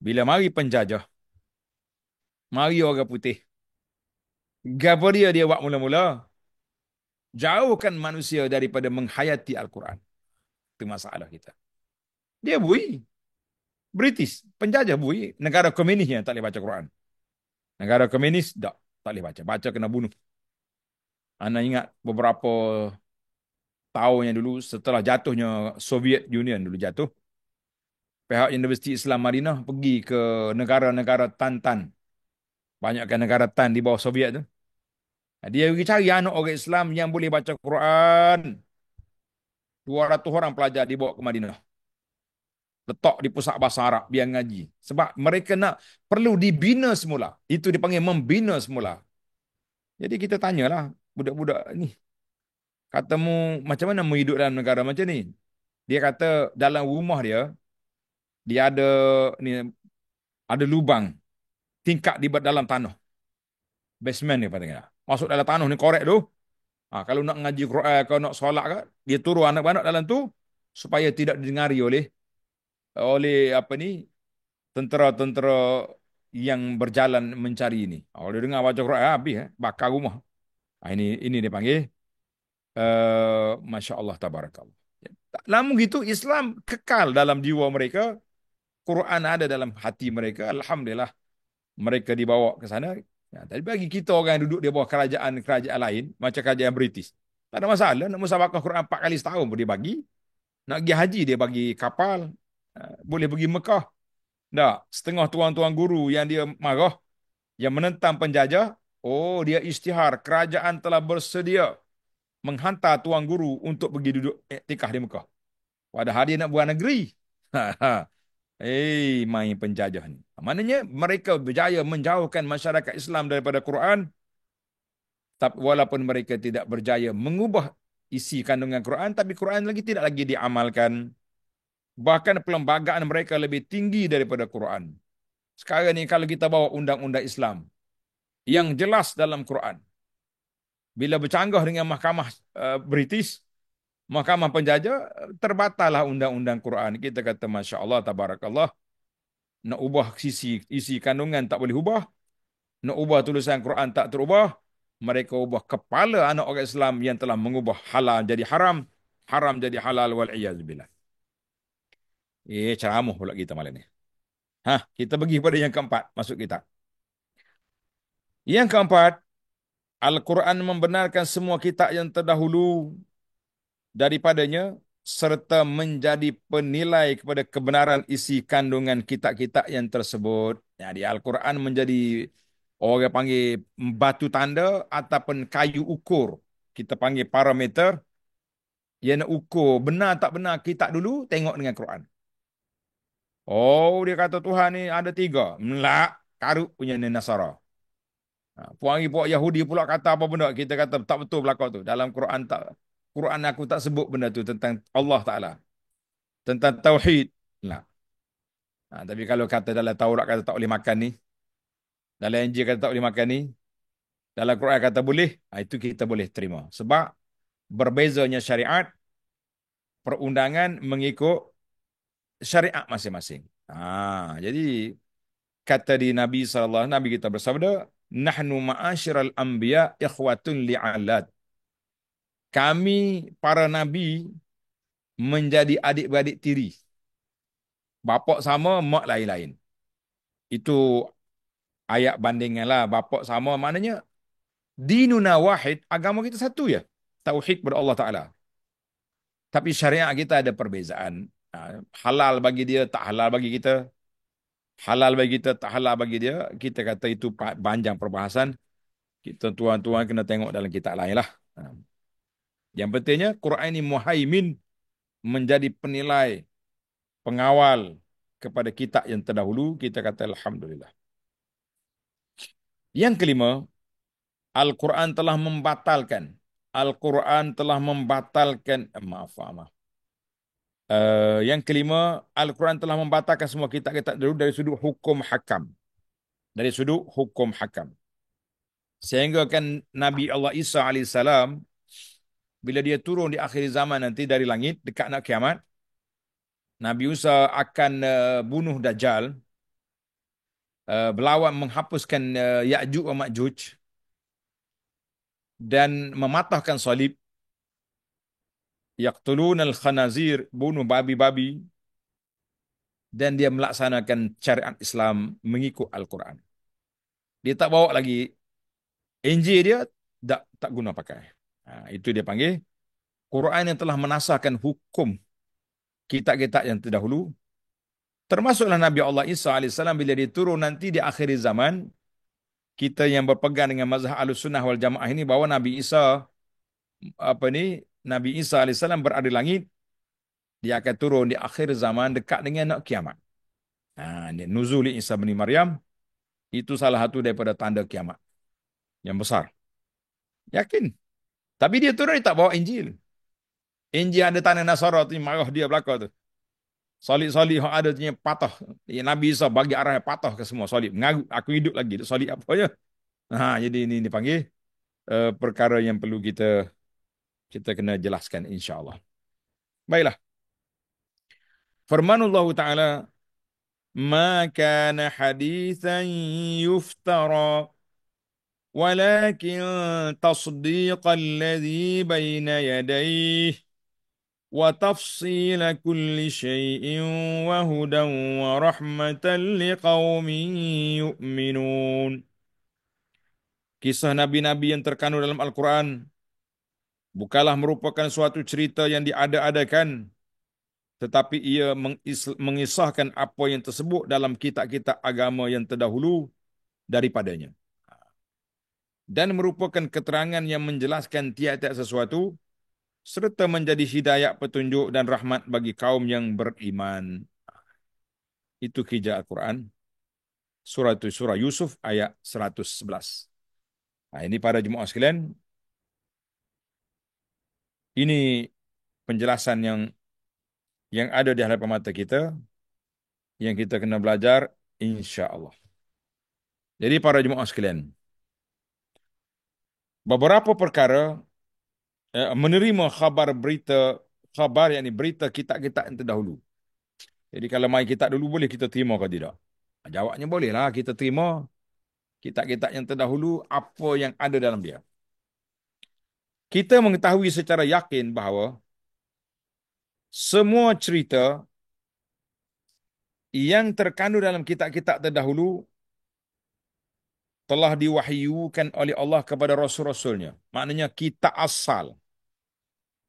Bila mari penjajah, mari orang putih, gapo dia buat mula-mula? Jauhkan manusia daripada menghayati Al-Quran. Itu masalah kita. Dia bui. British, penjajah bui. Negara komunis yang tak boleh baca Quran. Negara komunis, tak boleh baca. Baca kena bunuh. Anda ingat beberapa tahun yang dulu setelah jatuhnya Soviet Union dulu jatuh, pihak Universiti Islam Madinah pergi ke negara-negara Tan-Tan. Banyakkan negara Tan di bawah Soviet tu. Dia pergi cari anak orang Islam yang boleh baca Quran. 200 orang pelajar dibawa ke Madinah. Letak di pusat bahasa Arab biar ngaji. Sebab mereka nak perlu dibina semula. Itu dipanggil membina semula. Jadi kita tanyalah budak-budak ni, katamu macam mana mau hidup dalam negara macam ni? Dia kata dalam rumah dia ni ada lubang tingkap di dalam tanah. Basement ni patutnya. Masuk dalam tanah ni korek tu. Kalau nak ngaji Quran, kalau nak solat ke, dia turun anak-anak dalam tu supaya tidak didengari oleh apa ni tentera-tentera yang berjalan mencari ini. Kalau dia dengar baca Quran habis bakar rumah. Ini dia panggil Masya Allah tabarakallah. Namun gitu Islam kekal dalam jiwa mereka, Quran ada dalam hati mereka. Alhamdulillah mereka dibawa ke sana. Tapi bagi kita orang yang duduk di bawah kerajaan lain, macam kerajaan British, tak ada masalah. Nak musabakah Quran 4 kali setahun pun dia bagi. Nak pergi haji dia bagi kapal. Boleh pergi Mekah. Tak, setengah tuan-tuan guru yang dia marah, yang menentang penjajah, oh dia isytihar, kerajaan telah bersedia menghantar tuan guru untuk pergi duduk iktikaf di Mekah. Padahal dia nak buat negeri. Main penjajah ni. Maknanya mereka berjaya menjauhkan masyarakat Islam daripada Quran, tapi walaupun mereka tidak berjaya mengubah isi kandungan Quran, tapi Quran lagi tidak lagi diamalkan. Bahkan perlembagaan mereka lebih tinggi daripada Quran. Sekarang ni kalau kita bawa undang-undang Islam yang jelas dalam Quran, bila bercanggah dengan mahkamah British, mahkamah penjajah, terbatallah undang-undang Quran. Kita kata Masya Allah, Tabarakallah. Nak ubah isi kandungan tak boleh ubah. Nak ubah tulisan Quran tak terubah. Mereka ubah kepala anak orang Islam yang telah mengubah halal jadi haram. Haram jadi halal wal'iyazubillah. Ceramah pula kita malam ni. Kita pergi pada yang keempat. Masuk kita. Yang keempat, Al-Quran membenarkan semua kitab yang terdahulu daripadanya serta menjadi penilai kepada kebenaran isi kandungan kitab-kitab yang tersebut. Jadi Al-Quran menjadi orang panggil batu tanda ataupun kayu ukur. Kita panggil parameter yang nak ukur benar tak benar kitab dulu, tengok dengan Quran. Oh, dia kata Tuhan ni ada 3. Melak, karut punya ni Nasara. Puang Yahudi pula kata apa benda, kita kata tak betul belakang tu. Dalam Quran Quran aku tak sebut benda tu tentang Allah Ta'ala. Tentang Tauhid. Nah. Tapi kalau kata dalam Taurat kata tak boleh makan ni. Dalam Injil kata tak boleh makan ni, dalam Quran kata boleh, itu kita boleh terima. Sebab berbezanya syariat, perundangan mengikut syariat masing-masing. Jadi kata di Nabi SAW, Nabi kita bersabda, nahnu ma'asyiral anbiya ikhwatun li'alat. Kami para nabi menjadi adik-beradik tiri. Bapak sama, mak lain-lain. Itu ayat bandingan lah. Bapak sama maknanya dinuna wahid, agama kita satu ya. Tauhid kepada Allah Ta'ala. Tapi syariat kita ada perbezaan. Halal bagi dia, tak halal bagi kita. Halal bagi kita, tak halal bagi dia. Kita kata itu panjang perbahasan. Kita tuan-tuan kena tengok dalam kitab lain lah. Yang pentingnya Quran ini muhaimin, menjadi penilai, pengawal kepada kitab yang terdahulu. Kita kata Alhamdulillah. Yang kelima, Al-Quran telah membatalkan. Al-Quran telah membatalkan. Maaf, maaf. Yang kelima, Al-Quran telah membatalkan semua kitab-kitab dulu dari sudut hukum hakam. Dari sudut hukum hakam. Sehingga kan Nabi Allah Isa alaihissalam, bila dia turun di akhir zaman nanti dari langit, dekat nak kiamat, Nabi Isa akan bunuh Dajjal, berlawan menghapuskan Ya'juj wa Ma'juj, dan mematahkan salib, yaqtulun al-khanazir, bunuh babi-babi, dan dia melaksanakan syariat Islam mengikut Al-Quran. Dia tak bawa lagi Injil, dia tak guna pakai. Itu dia panggil Quran yang telah menasahkan hukum kitab-kitab yang terdahulu. Termasuklah Nabi Allah Isa alaihissalam bila dia turun nanti di akhir zaman. Kita yang berpegang dengan mazhab Ahlussunnah wal Jamaah ini bahawa Nabi Isa Nabi Isa alaihissalam berada di langit, dia akan turun di akhir zaman dekat dengan nak kiamat. Ini nuzul Isa bin Maryam, itu salah satu daripada tanda kiamat yang besar. Yakin. Tapi dia turun, dia tak bawa Injil. Injil ada tanah Nasara tu, marah dia belakang tu. Solid-solid yang ada tu patah. Nabi Isa bagi arah patah ke semua solid. Mengaku aku hidup lagi. Solid apa ya? Jadi ini dipanggil perkara yang perlu kita kena jelaskan insya-Allah. Baiklah. Firmanullah Ta'ala, "Ma kana hadithan yuftara, walakin tasdiqal ladzi baina yadayhi wa tafsila kulli syai'in wa hudan wa rahmatan liqaumin yu'minun." Kisah nabi-nabi yang terkandung dalam Al-Quran bukanlah merupakan suatu cerita yang diada-adakan, tetapi ia mengisahkan apa yang tersebut dalam kitab-kitab agama yang terdahulu daripadanya, dan merupakan keterangan yang menjelaskan tiap-tiap sesuatu, serta menjadi hidayah, petunjuk dan rahmat bagi kaum yang beriman. Itu hijab Al-Quran, surah Yusuf ayat 111. Ini para jemaah sekalian, ini penjelasan yang ada di hadapan mata kita, yang kita kena belajar insya-Allah. Jadi para jemaah sekalian, beberapa perkara menerima khabar yakni berita kitab-kitab yang terdahulu. Jadi kalau mai kitab dulu boleh kita terima ke tidak? Jawabnya bolehlah kita terima kitab-kitab yang terdahulu apa yang ada dalam dia. Kita mengetahui secara yakin bahawa semua cerita yang terkandung dalam kitab-kitab terdahulu telah diwahyukan oleh Allah kepada Rasul-Rasulnya. Maknanya kitab asal,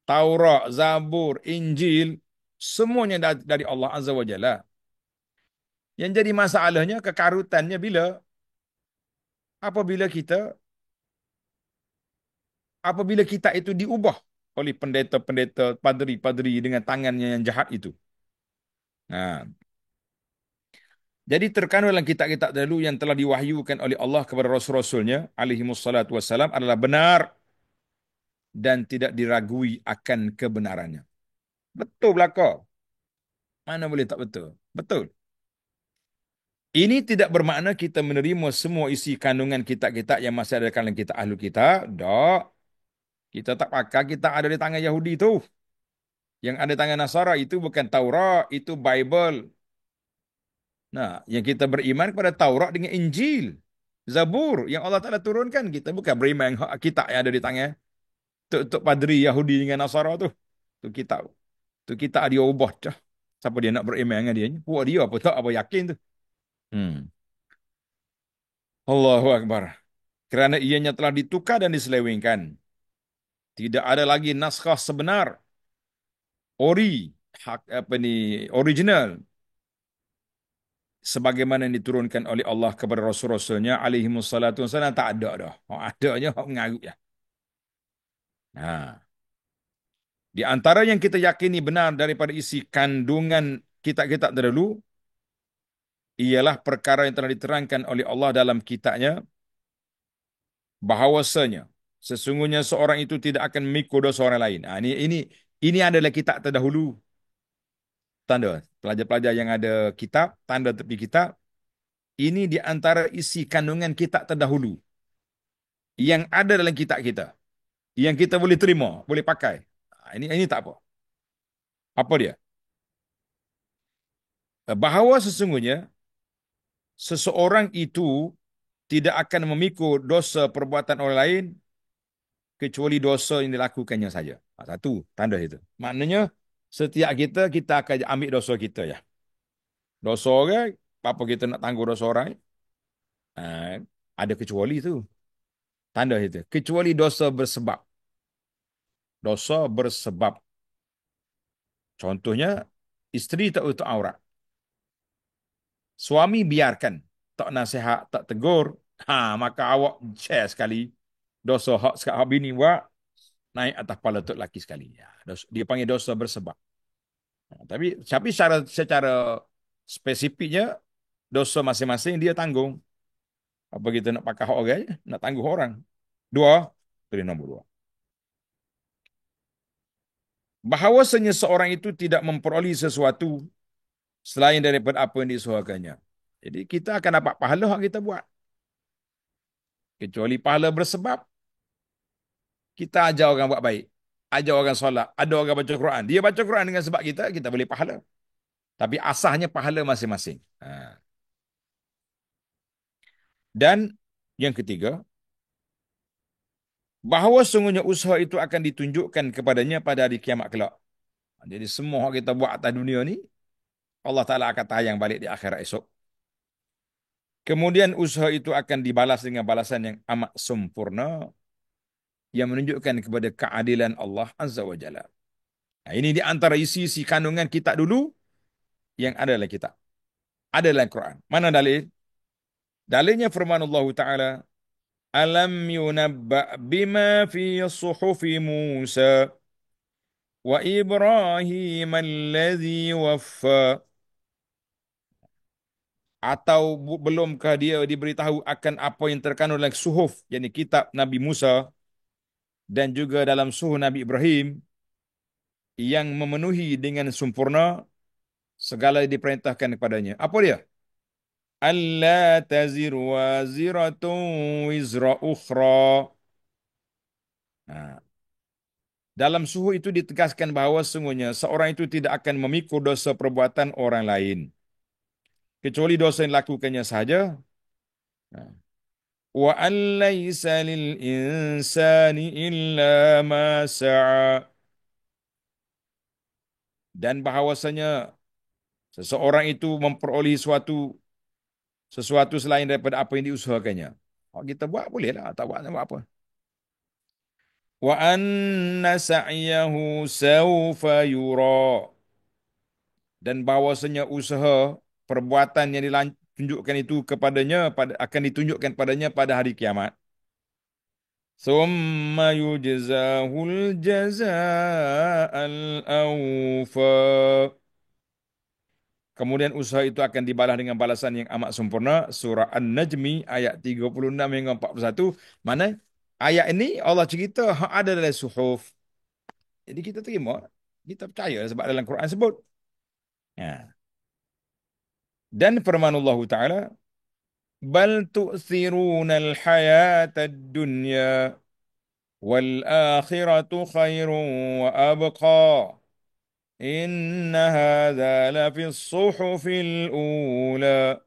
Taurat, Zabur, Injil, semuanya dari Allah Azza wa Jalla. Yang jadi masalahnya, kekarutannya apabila kita itu diubah oleh pendeta-pendeta, padri-padri dengan tangannya yang jahat itu. Nah, jadi terkandung dalam kitab-kitab dahulu yang telah diwahyukan oleh Allah kepada Rasul-Rasulnya alaihi wassalatu wassalam adalah benar dan tidak diragui akan kebenarannya. Betul belaka? Mana boleh tak betul? Betul. Ini tidak bermakna kita menerima semua isi kandungan kitab-kitab yang masih ada dalam kitab ahlu kitab. Tak. Kita tak pakai kitab ada di tangan Yahudi tu. Yang ada di tangan Nasara itu bukan Taurat, itu Bible. Nah, yang kita beriman kepada Taurat dengan Injil. Zabur yang Allah Ta'ala turunkan. Kita bukan beriman kitab yang ada di tangan. Tuk padri Yahudi dengan Nasara tu. Tu kitab. Tu kitab dia ubah dah. Siapa dia nak beriman dengan dia? Puak dia apa tak apa yakin tu. Hmm. Allahu Akbar. Kerana ianya telah ditukar dan diselewengkan. Tidak ada lagi naskah sebenar. Hak apa ni, original. Sebagaimana yang diturunkan oleh Allah kepada Rasul-Rasulnya alaihi wassalatu wassalam. Tak ada dah. Adanya hak mengarut ya. Ha. Di antara yang kita yakini benar daripada isi kandungan kitab-kitab terdahulu ialah perkara yang telah diterangkan oleh Allah dalam kitabnya bahawasanya sesungguhnya seorang itu tidak akan memikul dosa orang lain. Ini adalah kitab terdahulu. Tanda pelajar-pelajar yang ada kitab, tanda tepi kitab. Ini di antara isi kandungan kitab terdahulu yang ada dalam kitab kita, yang kita boleh terima, boleh pakai. Ini tak apa. Apa dia? Bahawa sesungguhnya seseorang itu tidak akan memikul dosa perbuatan orang lain kecuali dosa yang dilakukannya saja. Satu tanda itu. Maknanya setiap kita akan ambil dosa kita ya. Dosa orang, apa kita nak tangguh dosa orang? Ah, ada kecuali itu. Tanda itu. Kecuali dosa bersebab. Dosa bersebab. Contohnya, isteri tak tutup aurat. Suami biarkan. Tak nasihat, tak tegur. Maka awak share sekali. Dosa hak sekat hak bini buat. Naik atas kepala tok laki sekali. Ya, dia panggil dosa bersebab. Tapi secara spesifiknya dosa masing-masing dia tanggung. Apa kita nak pakai hak orang, nak tanggung orang. Dua, pilih nombor dua. Bahawasanya seorang itu tidak memperoleh sesuatu selain daripada apa yang disuhakannya. Jadi kita akan dapat pahala yang kita buat. Kecuali pahala bersebab, kita ajar orang buat baik. Ajar orang solat. Ada orang baca Quran. Dia baca Quran dengan sebab kita boleh pahala. Tapi asahnya pahala masing-masing. Dan yang ketiga, bahawa sungguhnya usaha itu akan ditunjukkan kepadanya pada hari kiamat kelak. Jadi semua yang kita buat atas dunia ni, Allah Ta'ala akan tayang balik di akhirat esok. Kemudian usaha itu akan dibalas dengan balasan yang amat sempurna yang menunjukkan kepada keadilan Allah Azza wa Jalla. Nah, ini di antara isi-isi kandungan kitab dulu yang ada dalam kitab. Ada dalam Quran. Mana dalil? Dalilnya firman Allah Ta'ala, Alam yunabba bima fi suhufi Musa wa Ibrahim alladhi waffa. Atau belumkah dia diberitahu akan apa yang terkandung dalam suhuf, yakni kitab Nabi Musa dan juga dalam suhuf Nabi Ibrahim yang memenuhi dengan sempurna segala yang diperintahkan kepadanya. Apa dia? Alla tazir waziratun wizra ukhra. Nah, dalam suhuf itu ditegaskan bahawa sungguhnya seorang itu tidak akan memikul dosa perbuatan orang lain kecuali dosa yang dilakukannya sahaja. Nah, wa an laisa lil insani illa ma sa'a, dan bahawasanya seseorang itu memperoleh sesuatu selain daripada apa yang diusahakannya. Kalau kita buat boleh lah, tak buat apa. Wa anna sa'yahu sawfa yura, dan bahawasanya usaha perbuatan yang ditunjukkan itu akan ditunjukkan padanya pada hari kiamat. ثم يجزاه الجزاء الأوفى. Kemudian usaha itu akan dibalas dengan balasan yang amat sempurna. Surah An-Najmi ayat 36 hingga 41. Mana ayat ini Allah cerita hak ada dalam suhuf. Jadi kita terima, kita percaya sebab dalam Quran sebut. Ya. Dan firman Allah Ta'ala, bal tu'thirunal hayatad dunya wal akhiratu khairun wa abqa. Inna hadza lafis suhufil ula.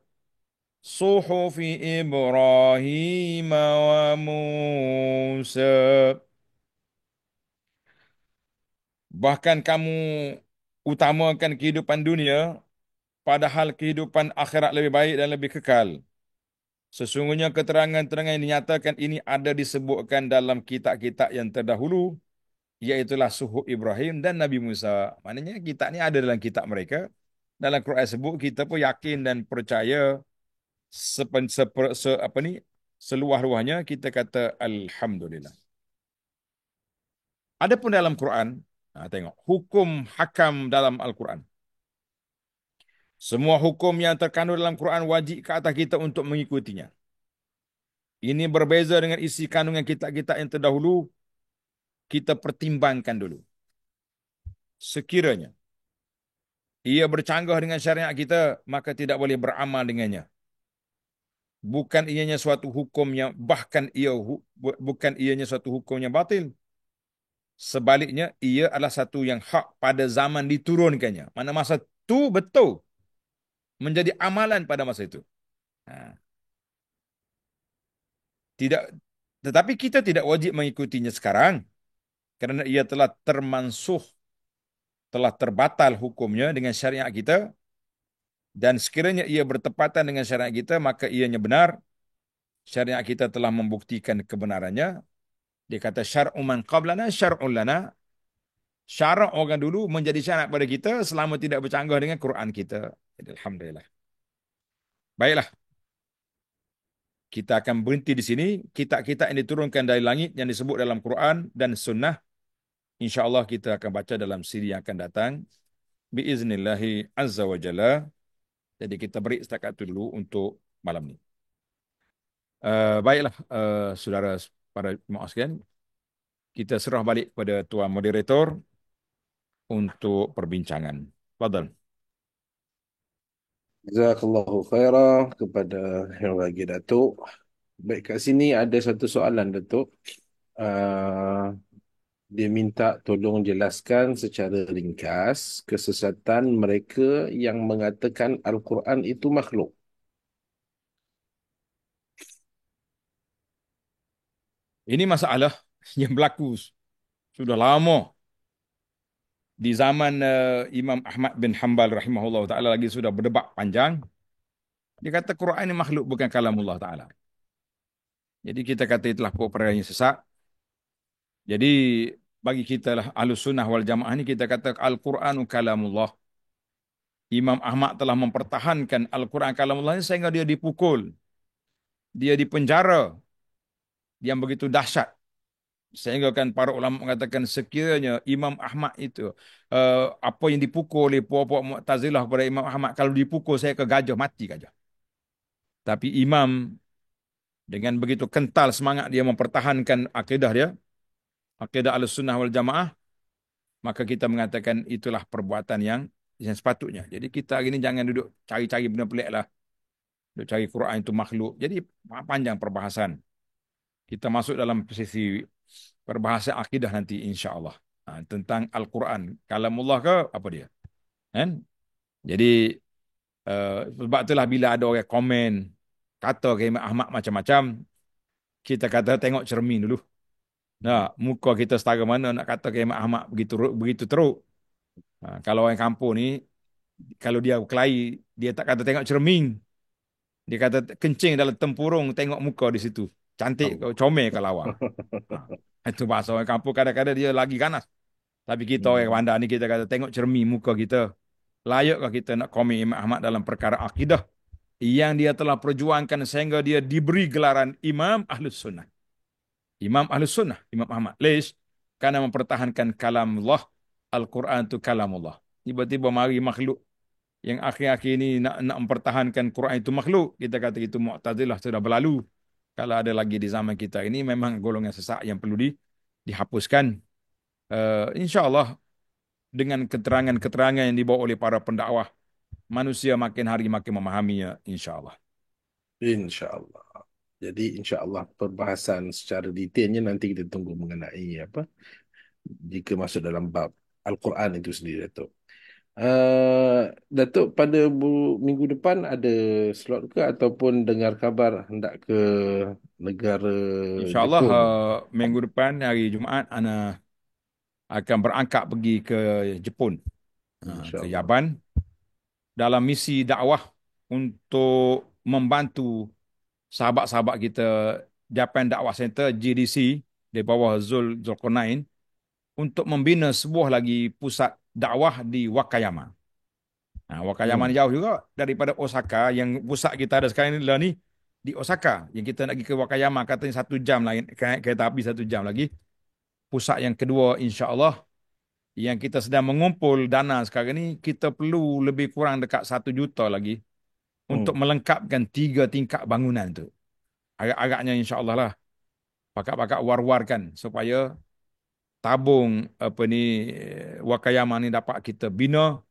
Suhufi Ibrahim wa Musa. Bahkan kamu utamakan kehidupan dunia, padahal kehidupan akhirat lebih baik dan lebih kekal. Sesungguhnya keterangan-keterangan yang dinyatakan ini ada disebutkan dalam kitab-kitab yang terdahulu, iaitulah Suhuf Ibrahim dan Nabi Musa. Maknanya kitab ini ada dalam kitab mereka. Dalam Quran sebut, kita pun yakin dan percaya apa ni, seluah-luahnya kita kata Alhamdulillah. Adapun dalam Quran, tengok hukum hakam dalam Al-Quran. Semua hukum yang terkandung dalam Quran wajib ke atas kita untuk mengikutinya. Ini berbeza dengan isi kandungan kitab-kitab yang terdahulu. Kita pertimbangkan dulu. Sekiranya ia bercanggah dengan syariat kita, maka tidak boleh beramal dengannya. Bukan ianya suatu hukum yang bukan ianya suatu hukum yang batil. Sebaliknya, ia adalah satu yang hak pada zaman diturunkannya. Mana masa itu betul menjadi amalan pada masa itu. Ha. Tidak, tetapi kita tidak wajib mengikutinya sekarang kerana ia telah termansuh, telah terbatal hukumnya dengan syariat kita, dan sekiranya ia bertepatan dengan syariat kita, maka ianya benar. Syariat kita telah membuktikan kebenarannya. Dia kata syar'u man qablana syar'un lana. Syarak orang dulu menjadi syarat pada kita selama tidak bercanggah dengan Quran kita. Jadi, alhamdulillah. Baiklah, kita akan berhenti di sini. Kitab-kitab yang diturunkan dari langit yang disebut dalam Quran dan Sunnah, insya-Allah kita akan baca dalam siri yang akan datang. Biiznillahi azza wa jalla. Jadi kita beri setakat itu dulu untuk malam ini. Baiklah, saudara para jemaah sekalian, kita serah balik pada tuan moderator untuk perbincangan. Fadal. Jazakallahu khairah kepada yang bagi Datuk. Baik, kat sini ada satu soalan Datuk. Uh, Dia minta tolong jelaskan secara ringkas kesesatan mereka yang mengatakan Al-Quran itu makhluk. Ini masalah yang berlaku sudah lama di zaman Imam Ahmad bin Hanbal rahimahullah taala, lagi sudah berdebat panjang. Dia kata Quran ini makhluk, bukan kalamullah taala. Jadi kita kata itulah perkara yang sesat. Jadi bagi kita lah Ahlus Sunnah wal Jamaah ini, kita kata Al-Quranu kalamullah. Imam Ahmad telah mempertahankan Al-Quran kalamullah ini sehingga dia dipukul, dia dipenjara yang begitu dahsyat. Sehingga kan para ulama mengatakan sekiranya Imam Ahmad itu apa yang dipukul oleh puak-puak Mu'tazilah kepada Imam Ahmad, kalau dipukul saya ke gajah, mati gajah. Tapi Imam dengan begitu kental semangat dia mempertahankan akidah dia, akidah Ahlussunnah wal Jamaah, maka kita mengatakan itulah perbuatan yang sepatutnya. Jadi kita hari ini jangan duduk cari-cari benda pelik lah. Duduk cari Quran itu makhluk. Jadi panjang perbahasan. Kita masuk dalam sesi perbahasan akidah nanti insya-Allah. Tentang Al-Quran. Kalamullah ke apa dia? Kan? Jadi sebab itulah bila ada orang komen kata ke Imam Ahmad macam-macam, kita kata tengok cermin dulu. Nah, muka kita setara mana nak kata ke Imam Ahmad begitu begitu teruk. Kalau orang kampung ni, kalau dia berkelahi, dia tak kata tengok cermin. Dia kata kencing dalam tempurung, tengok muka di situ. Cantik Allah. kau, comel kau lawa. Itu bahasa orang kampung, kadang-kadang dia lagi ganas. Tapi kita orang Hmm. bandar ni, kita kata tengok cermin muka kita. Layakkah kita nak komen Imam Ahmad dalam perkara akidah yang dia telah perjuangkan sehingga dia diberi gelaran Imam Ahlus Sunnah. Imam Ahlus Sunnah, Imam Ahmad. Lish, karena mempertahankan kalamullah, Al-Quran itu kalamullah. Tiba-tiba mari makhluk yang akhir-akhir ini nak mempertahankan Quran itu makhluk. Kita kata itu Mu'tazilah sudah berlalu. Kalau ada lagi di zaman kita ini, memang golongan sesak yang perlu dihapuskan. InsyaAllah dengan keterangan-keterangan yang dibawa oleh para pendakwah manusia makin hari makin memahaminya, insya Allah. InsyaAllah. Jadi insyaAllah perbahasan secara detailnya nanti kita tunggu mengenai apa jika masuk dalam bab Al-Quran itu sendiri, Datuk. Datuk, pada minggu depan ada slot ke ataupun dengar kabar hendak ke negara Insya Allah Jepun? minggu depan hari Jumaat ana akan berangkat pergi ke Jepun, ke InsyaAllah. Yaban dalam misi dakwah untuk membantu sahabat-sahabat kita Japan Dakwah Center JDC di bawah Zulkarnain untuk membina sebuah lagi pusat dakwah di Wakayama. Wakayama ni Hmm. jauh juga daripada Osaka. Yang pusat kita ada sekarang ni, lah ni di Osaka. Yang kita nak pergi ke Wakayama katanya 1 jam lain, kereta api 1 jam lagi. Pusat yang kedua insya Allah yang kita sedang mengumpul dana sekarang ni, kita perlu lebih kurang dekat 1 juta lagi untuk Hmm. melengkapkan 3 tingkat bangunan tu. Agak-agaknya insya Allah lah pakak-pakak war-warkan supaya tabung apa ni Wakayama ni dapat kita bina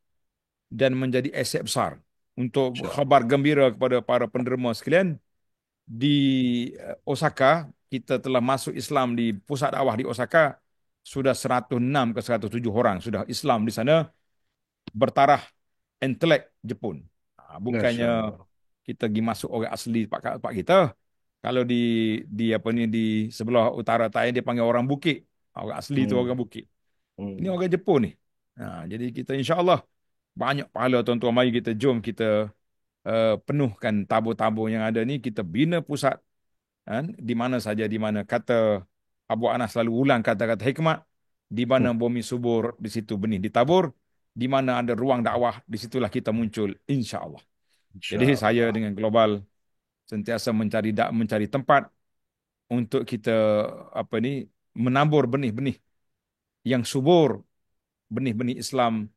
dan menjadi aset besar untuk InsyaAllah. khabar gembira kepada para penderma sekalian di Osaka. Kita telah masuk Islam di pusat dakwah di Osaka, sudah 106 ke 107 orang sudah Islam di sana bertaraf intelek Jepun. Masya Bukannya Allah. kita pergi masuk orang asli pak kita. Kalau di apa ni di sebelah utara Thailand dia panggil orang Bukit. Orang asli tu Hmm. orang Bukit. Ini Hmm. orang Jepun ni. Jadi kita insya-Allah banyak pahala tuan-tuan, mari kita jom kita penuhkan tabur-tabur yang ada ni, kita bina pusat kan di mana saja, di mana kata Abu Anas selalu ulang kata-kata hikmat, di Hmm. mana bumi subur di situ benih ditabur, di mana ada ruang dakwah di situlah kita muncul insya-Allah. Jadi saya InsyaAllah. dengan global sentiasa mencari tempat untuk kita apa ni menabur benih-benih yang subur, benih-benih Islam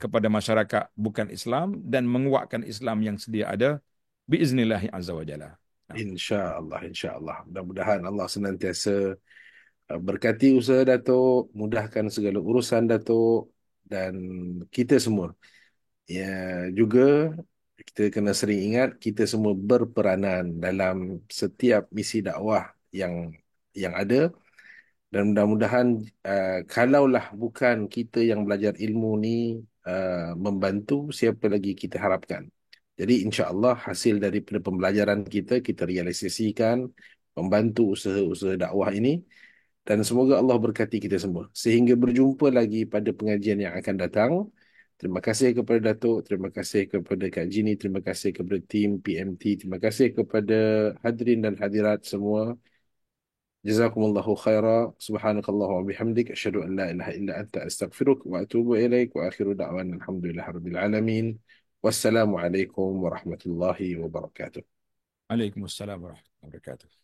kepada masyarakat bukan Islam dan menguatkan Islam yang sedia ada biiznillahi azza wa jalla. Nah, InsyaAllah. InsyaAllah. Mudah-mudahan Allah senantiasa berkati usaha Datuk, mudahkan segala urusan Datuk dan kita semua. Ya, juga kita kena sering ingat kita semua berperanan dalam setiap misi dakwah yang ada dan mudah-mudahan kalaulah bukan kita yang belajar ilmu ni membantu, siapa lagi kita harapkan. Jadi insya-Allah hasil daripada pembelajaran kita realisasikan membantu usaha-usaha dakwah ini dan semoga Allah berkati kita semua. Sehingga berjumpa lagi pada pengajian yang akan datang. Terima kasih kepada Datuk, terima kasih kepada Kak Jini, terima kasih kepada tim PMT, terima kasih kepada hadirin dan hadirat semua. Jazakumullahu khaira. Subhanakallahu wa bihamdik. Asyhadu an la ilaha illa anta astaghfiruk wa atubu ilaik. Wa akhiru da'wan alhamdulillah rabbil alamin. Wassalamualaikum warahmatullahi wabarakatuh. Waalaikumsalam warahmatullahi wabarakatuh.